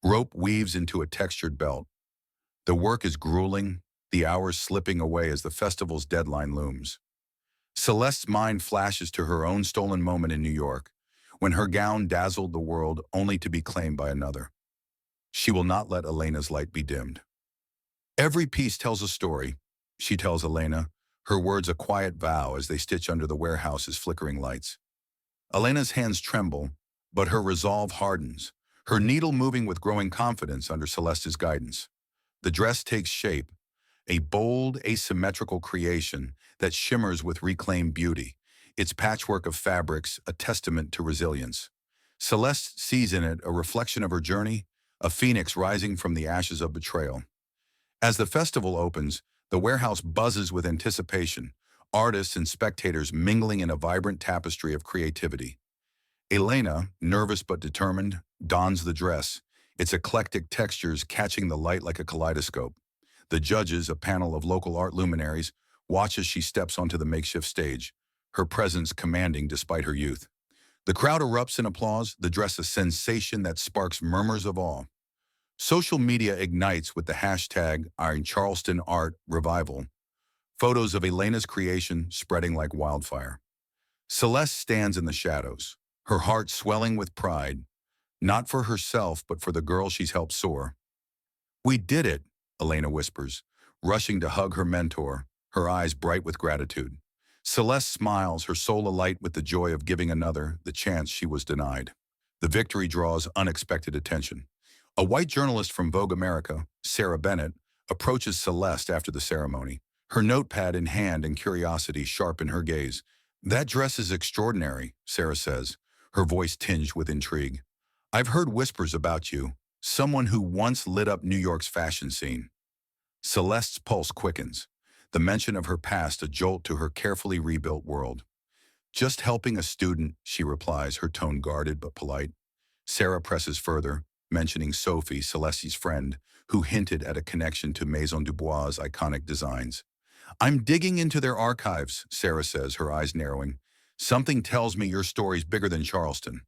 Rope weaves into a textured belt. The work is grueling, the hours slipping away as the festival's deadline looms. Celeste's mind flashes to her own stolen moment in New York, when her gown dazzled the world only to be claimed by another. She will not let Elena's light be dimmed. "Every piece tells a story," she tells Elena, her words a quiet vow as they stitch under the warehouse's flickering lights. Elena's hands tremble, but her resolve hardens, her needle moving with growing confidence under Celeste's guidance. The dress takes shape, a bold, asymmetrical creation that shimmers with reclaimed beauty, its patchwork of fabrics a testament to resilience. Celeste sees in it a reflection of her journey, a phoenix rising from the ashes of betrayal. As the festival opens, the warehouse buzzes with anticipation, artists and spectators mingling in a vibrant tapestry of creativity. Elena, nervous but determined, dons the dress, its eclectic textures catching the light like a kaleidoscope. The judges, a panel of local art luminaries, watch as she steps onto the makeshift stage, her presence commanding despite her youth. The crowd erupts in applause, the dress a sensation that sparks murmurs of awe. Social media ignites with the hashtag Charleston Art Revival, photos of Elena's creation spreading like wildfire. Celeste stands in the shadows, her heart swelling with pride, not for herself but for the girl she's helped soar. "We did it," Elena whispers, rushing to hug her mentor, her eyes bright with gratitude. Celeste smiles, her soul alight with the joy of giving another the chance she was denied. The victory draws unexpected attention. A white journalist from Vogue America, Sarah Bennett, approaches Celeste after the ceremony, her notepad in hand and curiosity sharp in her gaze. "That dress is extraordinary," Sarah says, her voice tinged with intrigue. "I've heard whispers about you, someone who once lit up New York's fashion scene." Celeste's pulse quickens, the mention of her past a jolt to her carefully rebuilt world. "Just helping a student," she replies, her tone guarded but polite. Sarah presses further, mentioning Sophie, Celeste's friend, who hinted at a connection to Maison Dubois' iconic designs. "I'm digging into their archives," Sarah says, her eyes narrowing. "Something tells me your story's bigger than Charleston."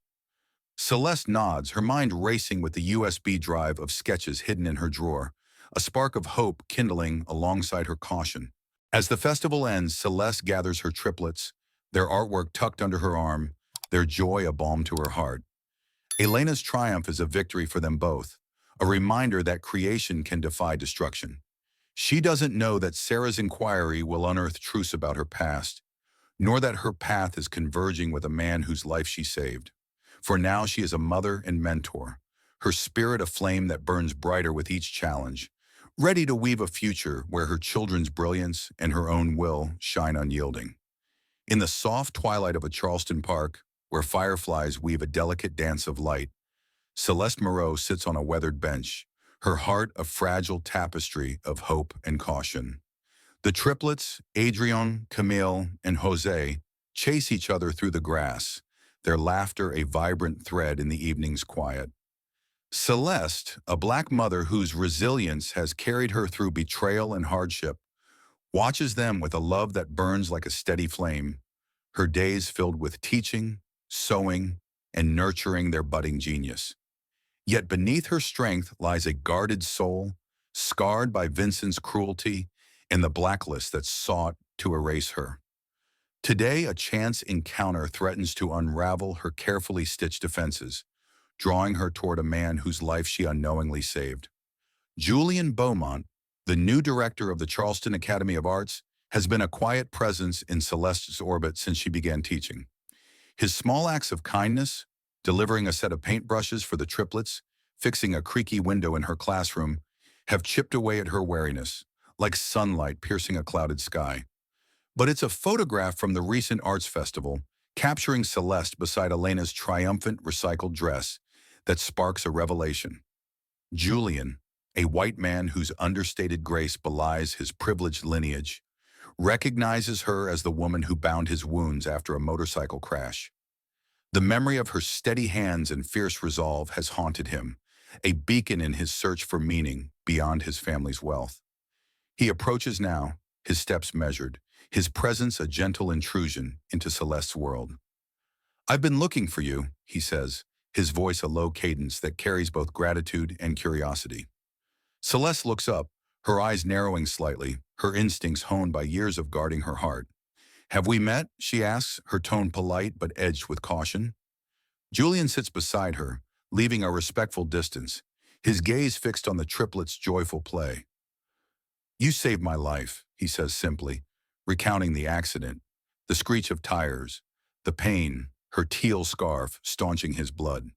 Celeste nods, her mind racing with the USB drive of sketches hidden in her drawer, a spark of hope kindling alongside her caution. As the festival ends, Celeste gathers her triplets, their artwork tucked under her arm, their joy a balm to her heart. Elena's triumph is a victory for them both, a reminder that creation can defy destruction. She doesn't know that Sarah's inquiry will unearth truths about her past, nor that her path is converging with a man whose life she saved. For now she is a mother and mentor, her spirit a flame that burns brighter with each challenge, ready to weave a future where her children's brilliance and her own will shine unyielding. In the soft twilight of a Charleston park, where fireflies weave a delicate dance of light, Celeste Moreau sits on a weathered bench, her heart a fragile tapestry of hope and caution. The triplets, Adrian, Camille, and Jose, chase each other through the grass, their laughter a vibrant thread in the evening's quiet. Celeste, a black mother whose resilience has carried her through betrayal and hardship, watches them with a love that burns like a steady flame, her days filled with teaching, sewing, and nurturing their budding genius. Yet beneath her strength lies a guarded soul, scarred by Vincent's cruelty and the blacklist that sought to erase her. Today, a chance encounter threatens to unravel her carefully stitched defenses, drawing her toward a man whose life she unknowingly saved. Julian Beaumont, the new director of the Charleston Academy of Arts, has been a quiet presence in Celeste's orbit since she began teaching. His small acts of kindness, delivering a set of paintbrushes for the triplets, fixing a creaky window in her classroom, have chipped away at her wariness, like sunlight piercing a clouded sky. But it's a photograph from the recent arts festival, capturing Celeste beside Elena's triumphant recycled dress, that sparks a revelation. Julian, a white man whose understated grace belies his privileged lineage, recognizes her as the woman who bound his wounds after a motorcycle crash. The memory of her steady hands and fierce resolve has haunted him, a beacon in his search for meaning beyond his family's wealth. He approaches now, his steps measured, his presence a gentle intrusion into Celeste's world. "I've been looking for you," he says, his voice a low cadence that carries both gratitude and curiosity. Celeste looks up, her eyes narrowing slightly, her instincts honed by years of guarding her heart. "Have we met?" she asks, her tone polite but edged with caution. Julian sits beside her, leaving a respectful distance, his gaze fixed on the triplets' joyful play. "You saved my life," he says simply, recounting the accident, the screech of tires, the pain, her teal scarf staunching his blood.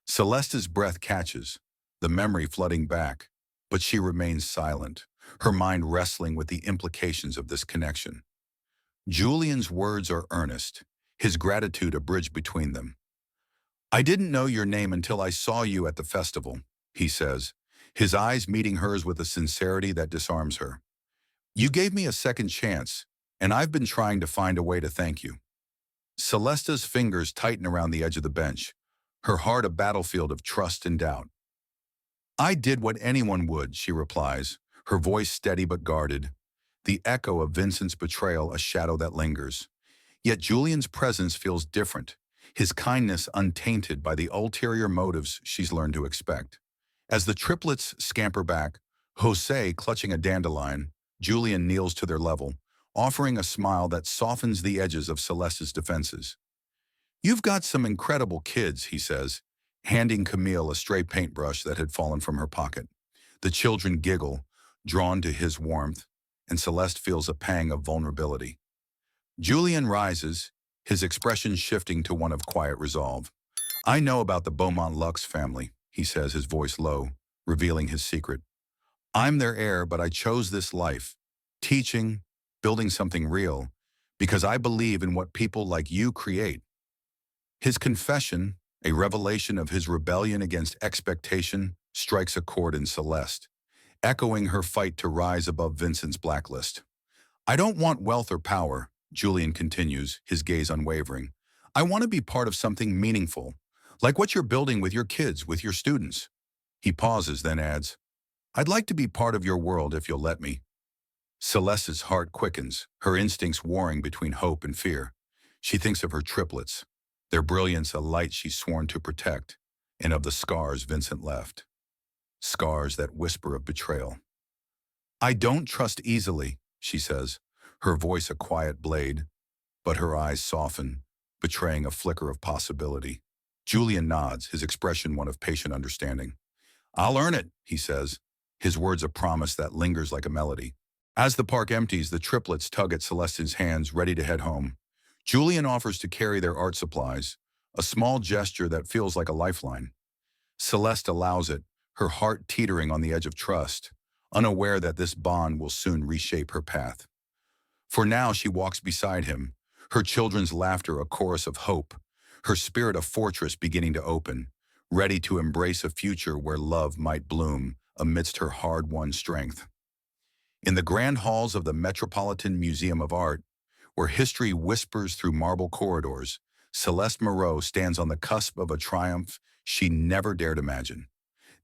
Celeste's breath catches, the memory flooding back, but she remains silent, her mind wrestling with the implications of this connection. Julian's words are earnest, his gratitude a bridge between them. "I didn't know your name until I saw you at the festival," he says, his eyes meeting hers with a sincerity that disarms her. "You gave me a second chance, and I've been trying to find a way to thank you." Celeste's fingers tighten around the edge of the bench, her heart a battlefield of trust and doubt. "I did what anyone would," she replies, her voice steady but guarded, the echo of Vincent's betrayal a shadow that lingers. Yet Julian's presence feels different, his kindness untainted by the ulterior motives she's learned to expect. As the triplets scamper back, Jose clutching a dandelion, Julian kneels to their level, offering a smile that softens the edges of Celeste's defenses. "You've got some incredible kids," he says, handing Camille a stray paintbrush that had fallen from her pocket. The children giggle, drawn to his warmth, and Celeste feels a pang of vulnerability. Julian rises, his expression shifting to one of quiet resolve. "I know about the Beaumont Lux family," he says, his voice low, revealing his secret. "I'm their heir, but I chose this life, teaching, building something real, because I believe in what people like you create." His confession, a revelation of his rebellion against expectation, strikes a chord in Celeste, echoing her fight to rise above Vincent's blacklist. "I don't want wealth or power," Julian continues, his gaze unwavering. "I want to be part of something meaningful, like what you're building with your kids, with your students." He pauses, then adds, "I'd like to be part of your world if you'll let me." Celeste's heart quickens, her instincts warring between hope and fear. She thinks of her triplets, their brilliance a light she's sworn to protect, and of the scars Vincent left. Scars that whisper of betrayal. "I don't trust easily," she says, her voice a quiet blade, but her eyes soften, betraying a flicker of possibility. Julian nods, his expression one of patient understanding. "I'll earn it," he says, his words a promise that lingers like a melody. As the park empties, the triplets tug at Celeste's hands, ready to head home. Julian offers to carry their art supplies, a small gesture that feels like a lifeline. Celeste allows it, her heart teetering on the edge of trust, unaware that this bond will soon reshape her path. For now, she walks beside him, her children's laughter a chorus of hope, her spirit a fortress beginning to open, ready to embrace a future where love might bloom amidst her hard-won strength. In the grand halls of the Metropolitan Museum of Art, where history whispers through marble corridors, Celeste Moreau stands on the cusp of a triumph she never dared imagine.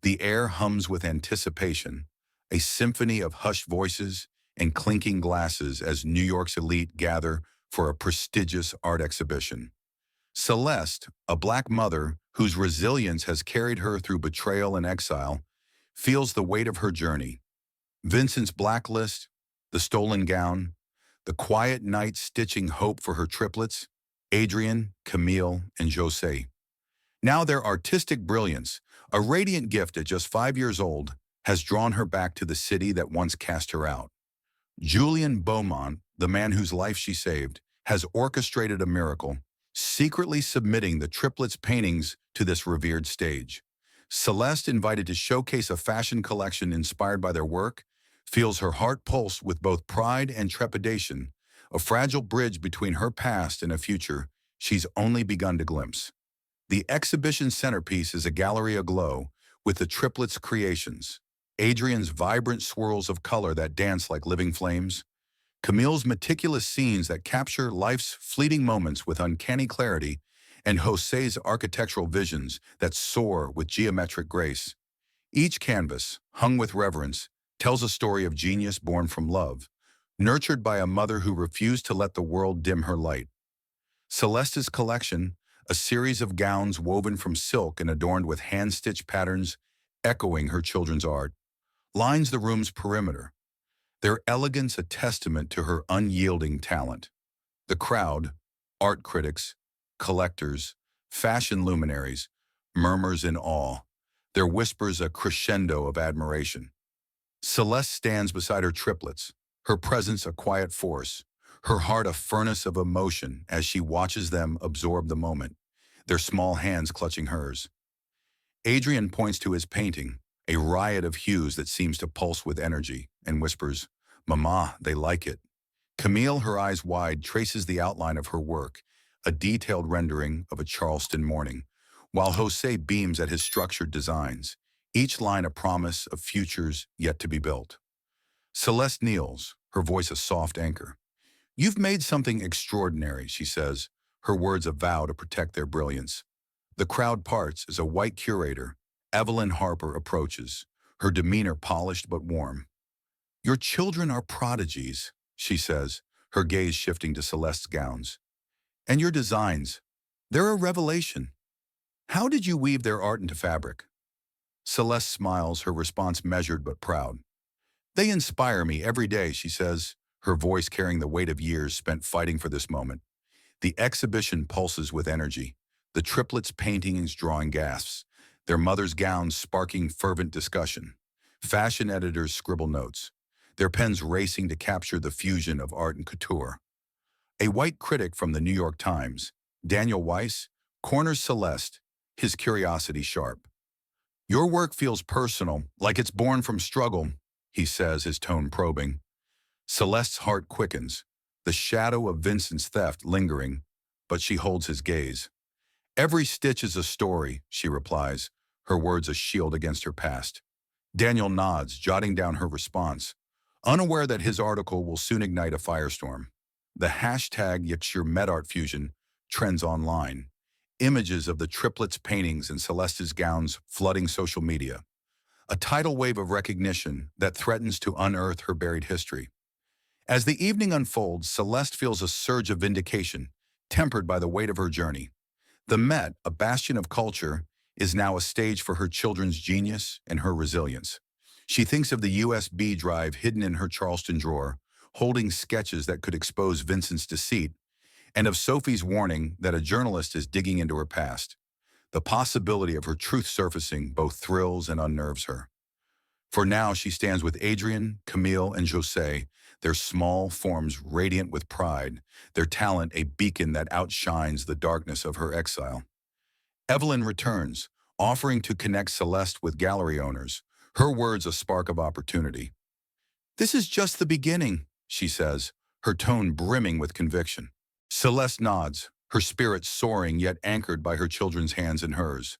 The air hums with anticipation, a symphony of hushed voices and clinking glasses as New York's elite gather for a prestigious art exhibition. Celeste, a black mother whose resilience has carried her through betrayal and exile, feels the weight of her journey. Vincent's blacklist, the stolen gown, the quiet night stitching hope for her triplets, Adrian, Camille, and Jose. Now their artistic brilliance, a radiant gift at just 5 years old, has drawn her back to the city that once cast her out. Julian Beaumont, the man whose life she saved, has orchestrated a miracle, secretly submitting the triplets' paintings to this revered stage. Celeste, invited to showcase a fashion collection inspired by their work, feels her heart pulse with both pride and trepidation, a fragile bridge between her past and a future she's only begun to glimpse. The exhibition centerpiece is a gallery aglow with the triplets' creations, Adrian's vibrant swirls of color that dance like living flames, Camille's meticulous scenes that capture life's fleeting moments with uncanny clarity, and Jose's architectural visions that soar with geometric grace. Each canvas, hung with reverence, tells a story of genius born from love, nurtured by a mother who refused to let the world dim her light. Celeste's collection, a series of gowns woven from silk and adorned with hand-stitched patterns echoing her children's art, lines the room's perimeter, their elegance a testament to her unyielding talent. The crowd, art critics, collectors, fashion luminaries, murmurs in awe, their whispers a crescendo of admiration. Celeste stands beside her triplets, her presence a quiet force, her heart a furnace of emotion as she watches them absorb the moment, their small hands clutching hers. Adrian points to his painting, a riot of hues that seems to pulse with energy, and whispers, "Mama, they like it." Camille, her eyes wide, traces the outline of her work, a detailed rendering of a Charleston morning, while Jose beams at his structured designs, each line a promise of futures yet to be built. Celeste kneels, her voice a soft anchor. "You've made something extraordinary," she says, her words a vow to protect their brilliance. The crowd parts as a white curator, Evelyn Harper, approaches, her demeanor polished but warm. "Your children are prodigies," she says, her gaze shifting to Celeste's gowns. "And your designs, they're a revelation. How did you weave their art into fabric?" Celeste smiles, her response measured but proud. "They inspire me every day," she says, her voice carrying the weight of years spent fighting for this moment. The exhibition pulses with energy, the triplets' paintings drawing gasps, their mothers' gowns sparking fervent discussion. Fashion editors scribble notes, their pens racing to capture the fusion of art and couture. A white critic from the New York Times, Daniel Weiss, corners Celeste, his curiosity sharp. "Your work feels personal, like it's born from struggle," he says, his tone probing. Celeste's heart quickens, the shadow of Vincent's theft lingering, but she holds his gaze. "Every stitch is a story," she replies, her words a shield against her past. Daniel nods, jotting down her response, unaware that his article will soon ignite a firestorm. The hashtag #YakshireMedArtFusion trends online, images of the triplets' paintings and Celeste's gowns flooding social media, a tidal wave of recognition that threatens to unearth her buried history. As the evening unfolds, Celeste feels a surge of vindication, tempered by the weight of her journey. The Met, a bastion of culture, is now a stage for her children's genius and her resilience. She thinks of the USB drive hidden in her Charleston drawer, holding sketches that could expose Vincent's deceit, and of Sophie's warning that a journalist is digging into her past. The possibility of her truth surfacing both thrills and unnerves her. For now, she stands with Adrian, Camille, and Jose, their small forms radiant with pride, their talent a beacon that outshines the darkness of her exile. Evelyn returns, offering to connect Celeste with gallery owners, her words a spark of opportunity. "This is just the beginning," she says, her tone brimming with conviction. Celeste nods, her spirit soaring yet anchored by her children's hands in hers.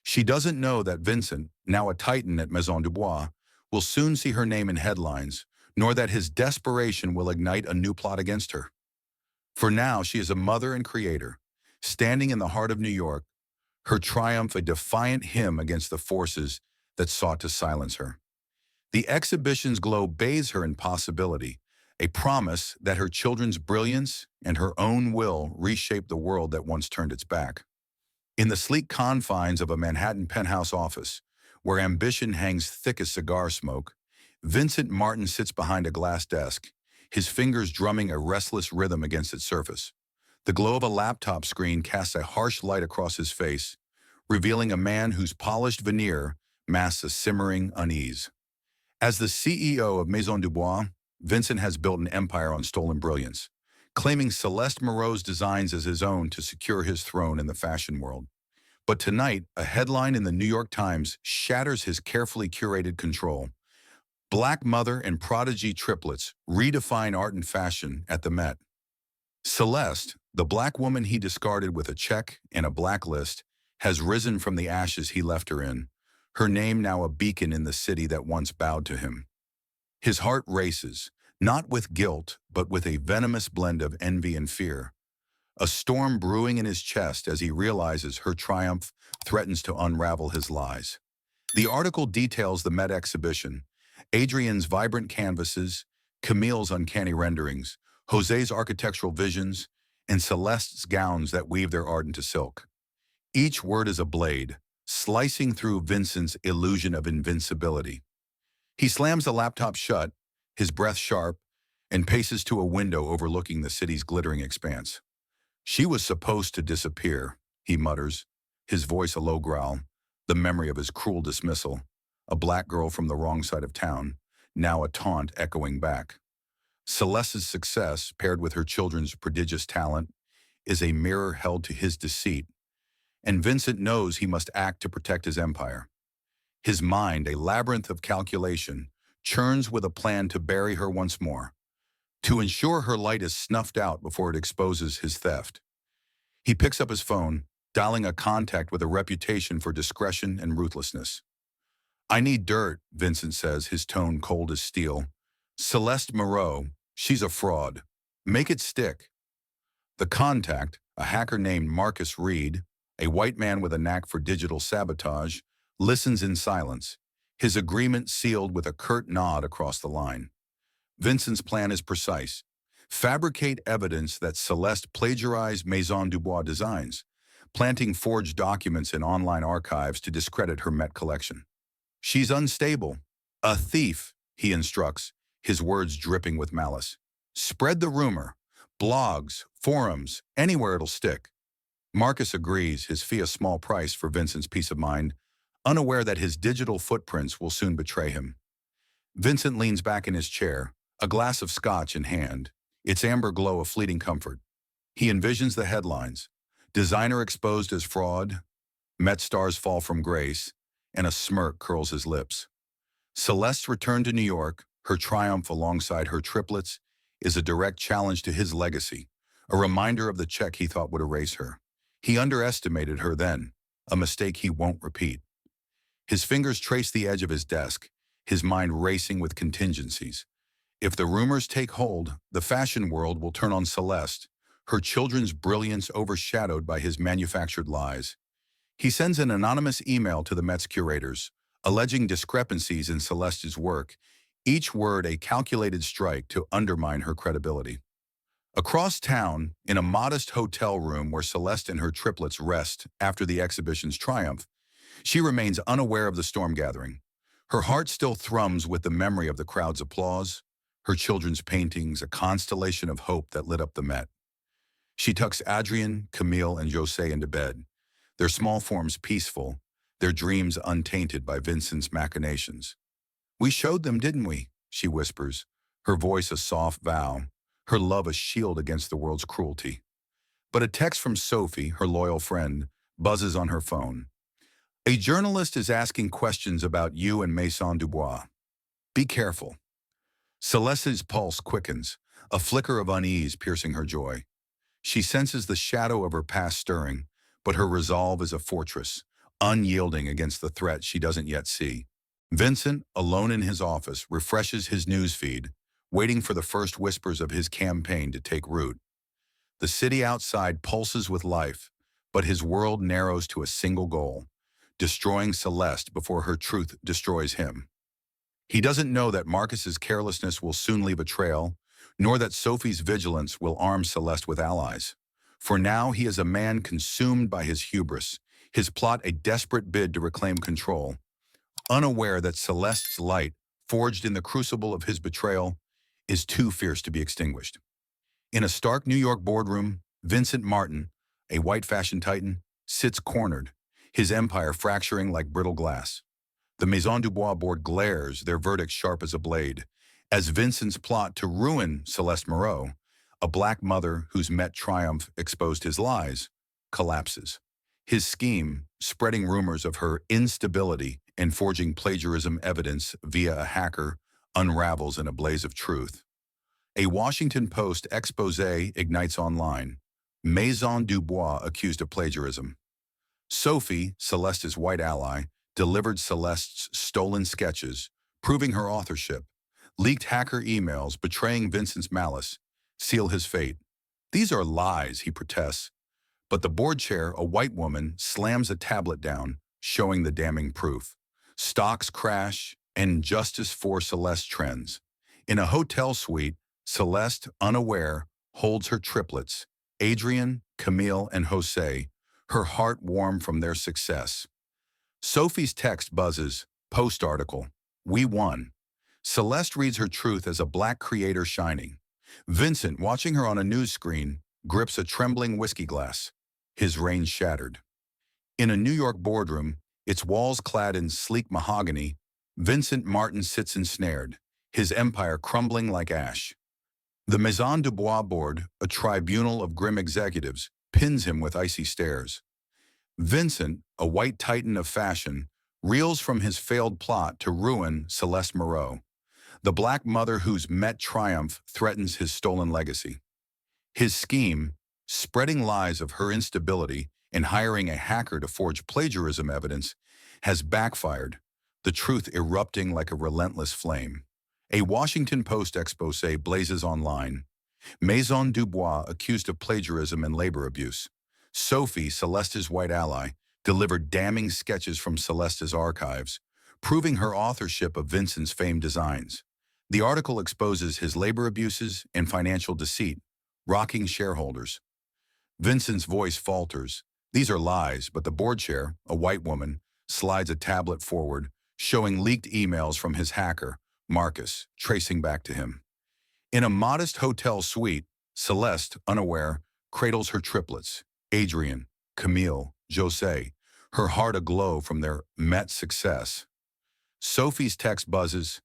She doesn't know that Vincent, now a titan at Maison Dubois, will soon see her name in headlines, nor that his desperation will ignite a new plot against her. For now, she is a mother and creator, standing in the heart of New York, her triumph a defiant hymn against the forces that sought to silence her. The exhibition's glow bathes her in possibility, a promise that her children's brilliance and her own will reshape the world that once turned its back. In the sleek confines of a Manhattan penthouse office, where ambition hangs thick as cigar smoke, Vincent Martin sits behind a glass desk, his fingers drumming a restless rhythm against its surface. The glow of a laptop screen casts a harsh light across his face, revealing a man whose polished veneer masks a simmering unease. As the CEO of Maison Dubois, Vincent has built an empire on stolen brilliance, claiming Celeste Moreau's designs as his own to secure his throne in the fashion world. But tonight, a headline in the New York Times shatters his carefully curated control. Black mother and prodigy triplets redefine art and fashion at the Met. Celeste, the black woman he discarded with a check and a blacklist, has risen from the ashes he left her in, her name now a beacon in the city that once bowed to him. His heart races, not with guilt, but with a venomous blend of envy and fear. A storm brewing in his chest as he realizes her triumph threatens to unravel his lies. The article details the Met exhibition, Adrienne's vibrant canvases, Camille's uncanny renderings, José's architectural visions, and Celeste's gowns that weave their art into silk. Each word is a blade, slicing through Vincent's illusion of invincibility. He slams the laptop shut, his breath sharp, and paces to a window overlooking the city's glittering expanse. She was supposed to disappear, he mutters, his voice a low growl, the memory of his cruel dismissal, a black girl from the wrong side of town, now a taunt echoing back. Celeste's success, paired with her children's prodigious talent, is a mirror held to his deceit, and Vincent knows he must act to protect his empire. His mind, a labyrinth of calculation, churns with a plan to bury her once more, to ensure her light is snuffed out before it exposes his theft. He picks up his phone, dialing a contact with a reputation for discretion and ruthlessness. "I need dirt," Vincent says, his tone cold as steel. "Celeste Moreau, she's a fraud. Make it stick." The contact, a hacker named Marcus Reed, a white man with a knack for digital sabotage, listens in silence, his agreement sealed with a curt nod across the line. Vincent's plan is precise. Fabricate evidence that Celeste plagiarized Maison Dubois designs, planting forged documents in online archives to discredit her Met collection. "She's unstable. A thief," he instructs, his words dripping with malice. "Spread the rumor. Blogs, forums, anywhere it'll stick." Marcus agrees, his fee a small price for Vincent's peace of mind, unaware that his digital footprints will soon betray him. Vincent leans back in his chair, a glass of scotch in hand, its amber glow a fleeting comfort. He envisions the headlines: designer exposed as fraud, Met stars fall from grace, and a smirk curls his lips. Celeste's return to New York, her triumph alongside her triplets, is a direct challenge to his legacy, a reminder of the check he thought would erase her. He underestimated her then, a mistake he won't repeat. His fingers trace the edge of his desk, his mind racing with contingencies. If the rumors take hold, the fashion world will turn on Celeste, her children's brilliance overshadowed by his manufactured lies. He sends an anonymous email to the Met's curators, alleging discrepancies in Celeste's work, each word a calculated strike to undermine her credibility. Across town, in a modest hotel room where Celeste and her triplets rest after the exhibition's triumph, she remains unaware of the storm gathering. Her heart still thrums with the memory of the crowd's applause, her children's paintings, a constellation of hope that lit up the Met. She tucks Adrienne, Camille, and José into bed, their small forms peaceful, their dreams untainted by Vincent's machinations. "We showed them, didn't we?" she whispers, her voice a soft vow, her love a shield against the world's cruelty. But a text from Sophie, her loyal friend, buzzes on her phone. "A journalist is asking questions about you and Maison Dubois. Be careful." Celeste's pulse quickens, a flicker of unease piercing her joy. She senses the shadow of her past stirring, but her resolve is a fortress, unyielding against the threat she doesn't yet see. Vincent, alone in his office, refreshes his newsfeed, waiting for the first whispers of his campaign to take root. The city outside pulses with life, but his world narrows to a single goal: destroying Celeste before her truth destroys him. He doesn't know that Marcus's carelessness will soon leave a trail, nor that Sophie's vigilance will arm Celeste with allies. For now, he is a man consumed by his hubris, his plot a desperate bid to reclaim control, unaware that Celeste's light, forged in the crucible of his betrayal, is too fierce to be extinguished. In a stark New York boardroom, Vincent Martin, a white fashion titan, sits cornered, his empire fracturing like brittle glass. The Maison Dubois board glares, their verdict sharp as a blade, as Vincent's plot to ruin Celeste Moreau, a black mother whose Met triumph exposed his lies, collapses. His scheme, spreading rumors of her instability and forging plagiarism evidence via a hacker, unravels in a blaze of truth. A Washington Post expose ignites online. Maison Dubois accused of plagiarism. Sophie, Celeste's white ally, delivered Celeste's stolen sketches, proving her authorship. Leaked hacker emails betraying Vincent's malice seal his fate. These are lies, he protests. But the board chair, a white woman, slams a tablet down, showing the damning proof. Stocks crash, and justice for Celeste trends. In a hotel suite, Celeste, unaware, holds her triplets, Adrian, Camille, and Jose, her heart warm from their success. Sophie's text buzzes, post article, "We won." Celeste reads her truth as a black creator shining. Vincent, watching her on a news screen, grips a trembling whiskey glass, his reins shattered. In a New York boardroom, its walls clad in sleek mahogany, Vincent Martin sits ensnared, his empire crumbling like ash. The Maison Dubois board, a tribunal of grim executives, pins him with icy stares. Vincent, a white titan of fashion, reels from his failed plot to ruin Celeste Moreau, the black mother whose Met triumph threatens his stolen legacy. His scheme, spreading lies of her instability and hiring a hacker to forge plagiarism evidence, has backfired, the truth erupting like a relentless flame. A Washington Post expose blazes online. Maison Dubois accused of plagiarism and labor abuse. Sophie, Celeste's white ally, delivered damning sketches from Celeste's archives, proving her authorship of Vincent's famed designs. The article exposes his labor abuses and financial deceit, rocking shareholders. Vincent's voice falters. These are lies, but the board chair, a white woman, slides a tablet forward, showing leaked emails from his hacker, Marcus, tracing back to him. In a modest hotel suite, Celeste, unaware, cradles her triplets, Adrian, Camille, Jose, her heart aglow from their Met success. Sophie's text buzzes,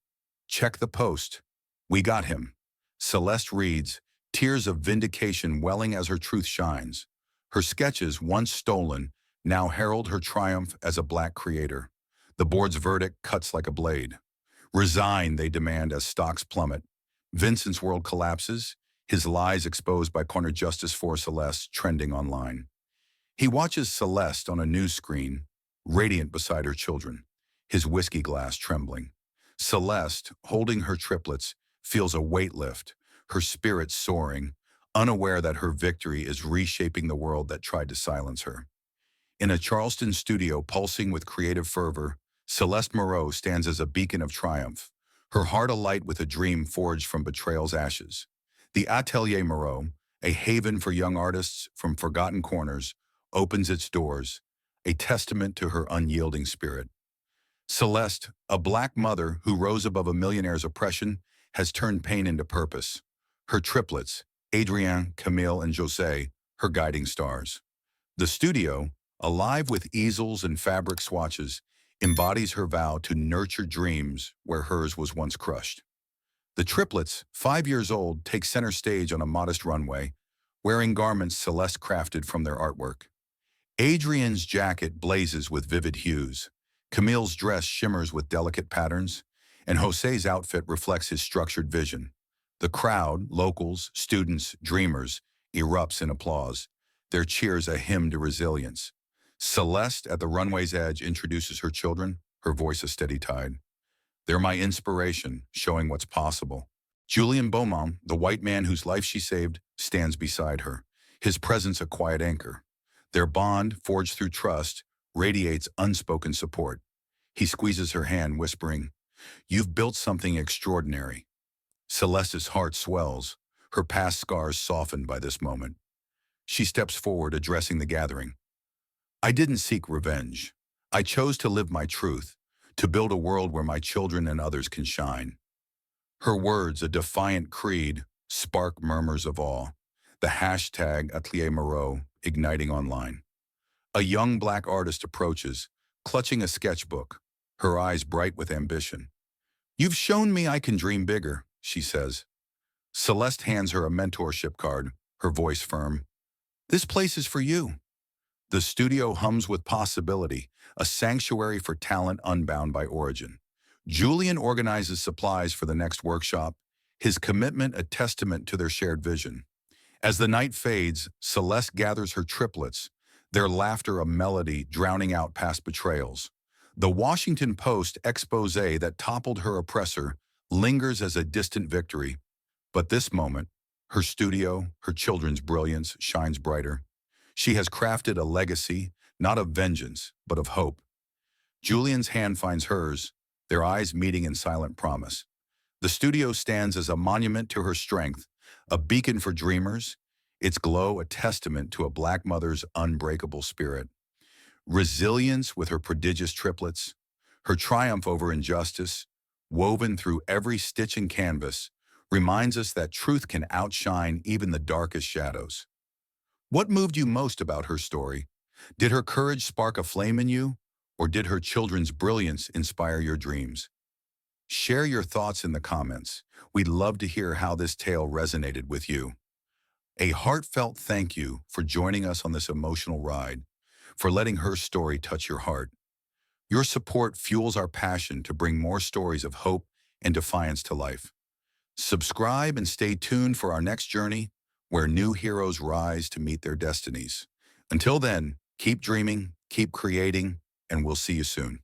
"Check the post. We got him." Celeste reads, tears of vindication welling as her truth shines. Her sketches, once stolen, now herald her triumph as a black creator. The board's verdict cuts like a blade. Resign, they demand as stocks plummet. Vincent's world collapses, his lies exposed by corner justice for Celeste trending online. He watches Celeste on a news screen, radiant beside her children, his whiskey glass trembling. Celeste, holding her triplets, feels a weight lift, her spirit soaring, unaware that her victory is reshaping the world that tried to silence her. In a Charleston studio pulsing with creative fervor, Celeste Moreau stands as a beacon of triumph, her heart alight with a dream forged from betrayal's ashes. The Atelier Moreau, a haven for young artists from forgotten corners, opens its doors, a testament to her unyielding spirit. Celeste, a black mother who rose above a millionaire's oppression, has turned pain into purpose. Her triplets, Adrien, Camille, and Jose, her guiding stars. The studio, alive with easels and fabric swatches, embodies her vow to nurture dreams where hers was once crushed. The triplets, 5 years old, take center stage on a modest runway, wearing garments Celeste crafted from their artwork. Adrian's jacket blazes with vivid hues, Camille's dress shimmers with delicate patterns, and Jose's outfit reflects his structured vision. The crowd, locals, students, dreamers, erupts in applause, their cheers a hymn to resilience. Celeste, at the runway's edge, introduces her children, her voice a steady tide. They're my inspiration, showing what's possible. Julien Beaumont, the white man whose life she saved, stands beside her, his presence a quiet anchor. Their bond, forged through trust, radiates unspoken support. He squeezes her hand, whispering, "You've built something extraordinary." Celeste's heart swells, her past scars softened by this moment. She steps forward, addressing the gathering. "I didn't seek revenge. I chose to live my truth, to build a world where my children and others can shine." Her words, a defiant creed, spark murmurs of awe, the hashtag Atelier Moreau igniting online. A young black artist approaches, clutching a sketchbook, her eyes bright with ambition. "You've shown me I can dream bigger," she says. Celeste hands her a mentorship card, her voice firm. "This place is for you." The studio hums with possibility, a sanctuary for talent unbound by origin. Julian organizes supplies for the next workshop, his commitment a testament to their shared vision. As the night fades, Celeste gathers her triplets, their laughter a melody drowning out past betrayals. The Washington Post expose that toppled her oppressor lingers as a distant victory. But this moment, her studio, her children's brilliance shines brighter. She has crafted a legacy, not of vengeance, but of hope. Julian's hand finds hers, their eyes meeting in silent promise. The studio stands as a monument to her strength, a beacon for dreamers, its glow a testament to a black mother's unbreakable spirit. Resilience with her prodigious triplets, her triumph over injustice, woven through every stitch and canvas, reminds us that truth can outshine even the darkest shadows. What moved you most about her story? Did her courage spark a flame in you, or did her children's brilliance inspire your dreams? Share your thoughts in the comments. We'd love to hear how this tale resonated with you. A heartfelt thank you for joining us on this emotional ride, for letting her story touch your heart. Your support fuels our passion to bring more stories of hope and defiance to life. Subscribe and stay tuned for our next journey, where new heroes rise to meet their destinies. Until then, keep dreaming, keep creating, and we'll see you soon.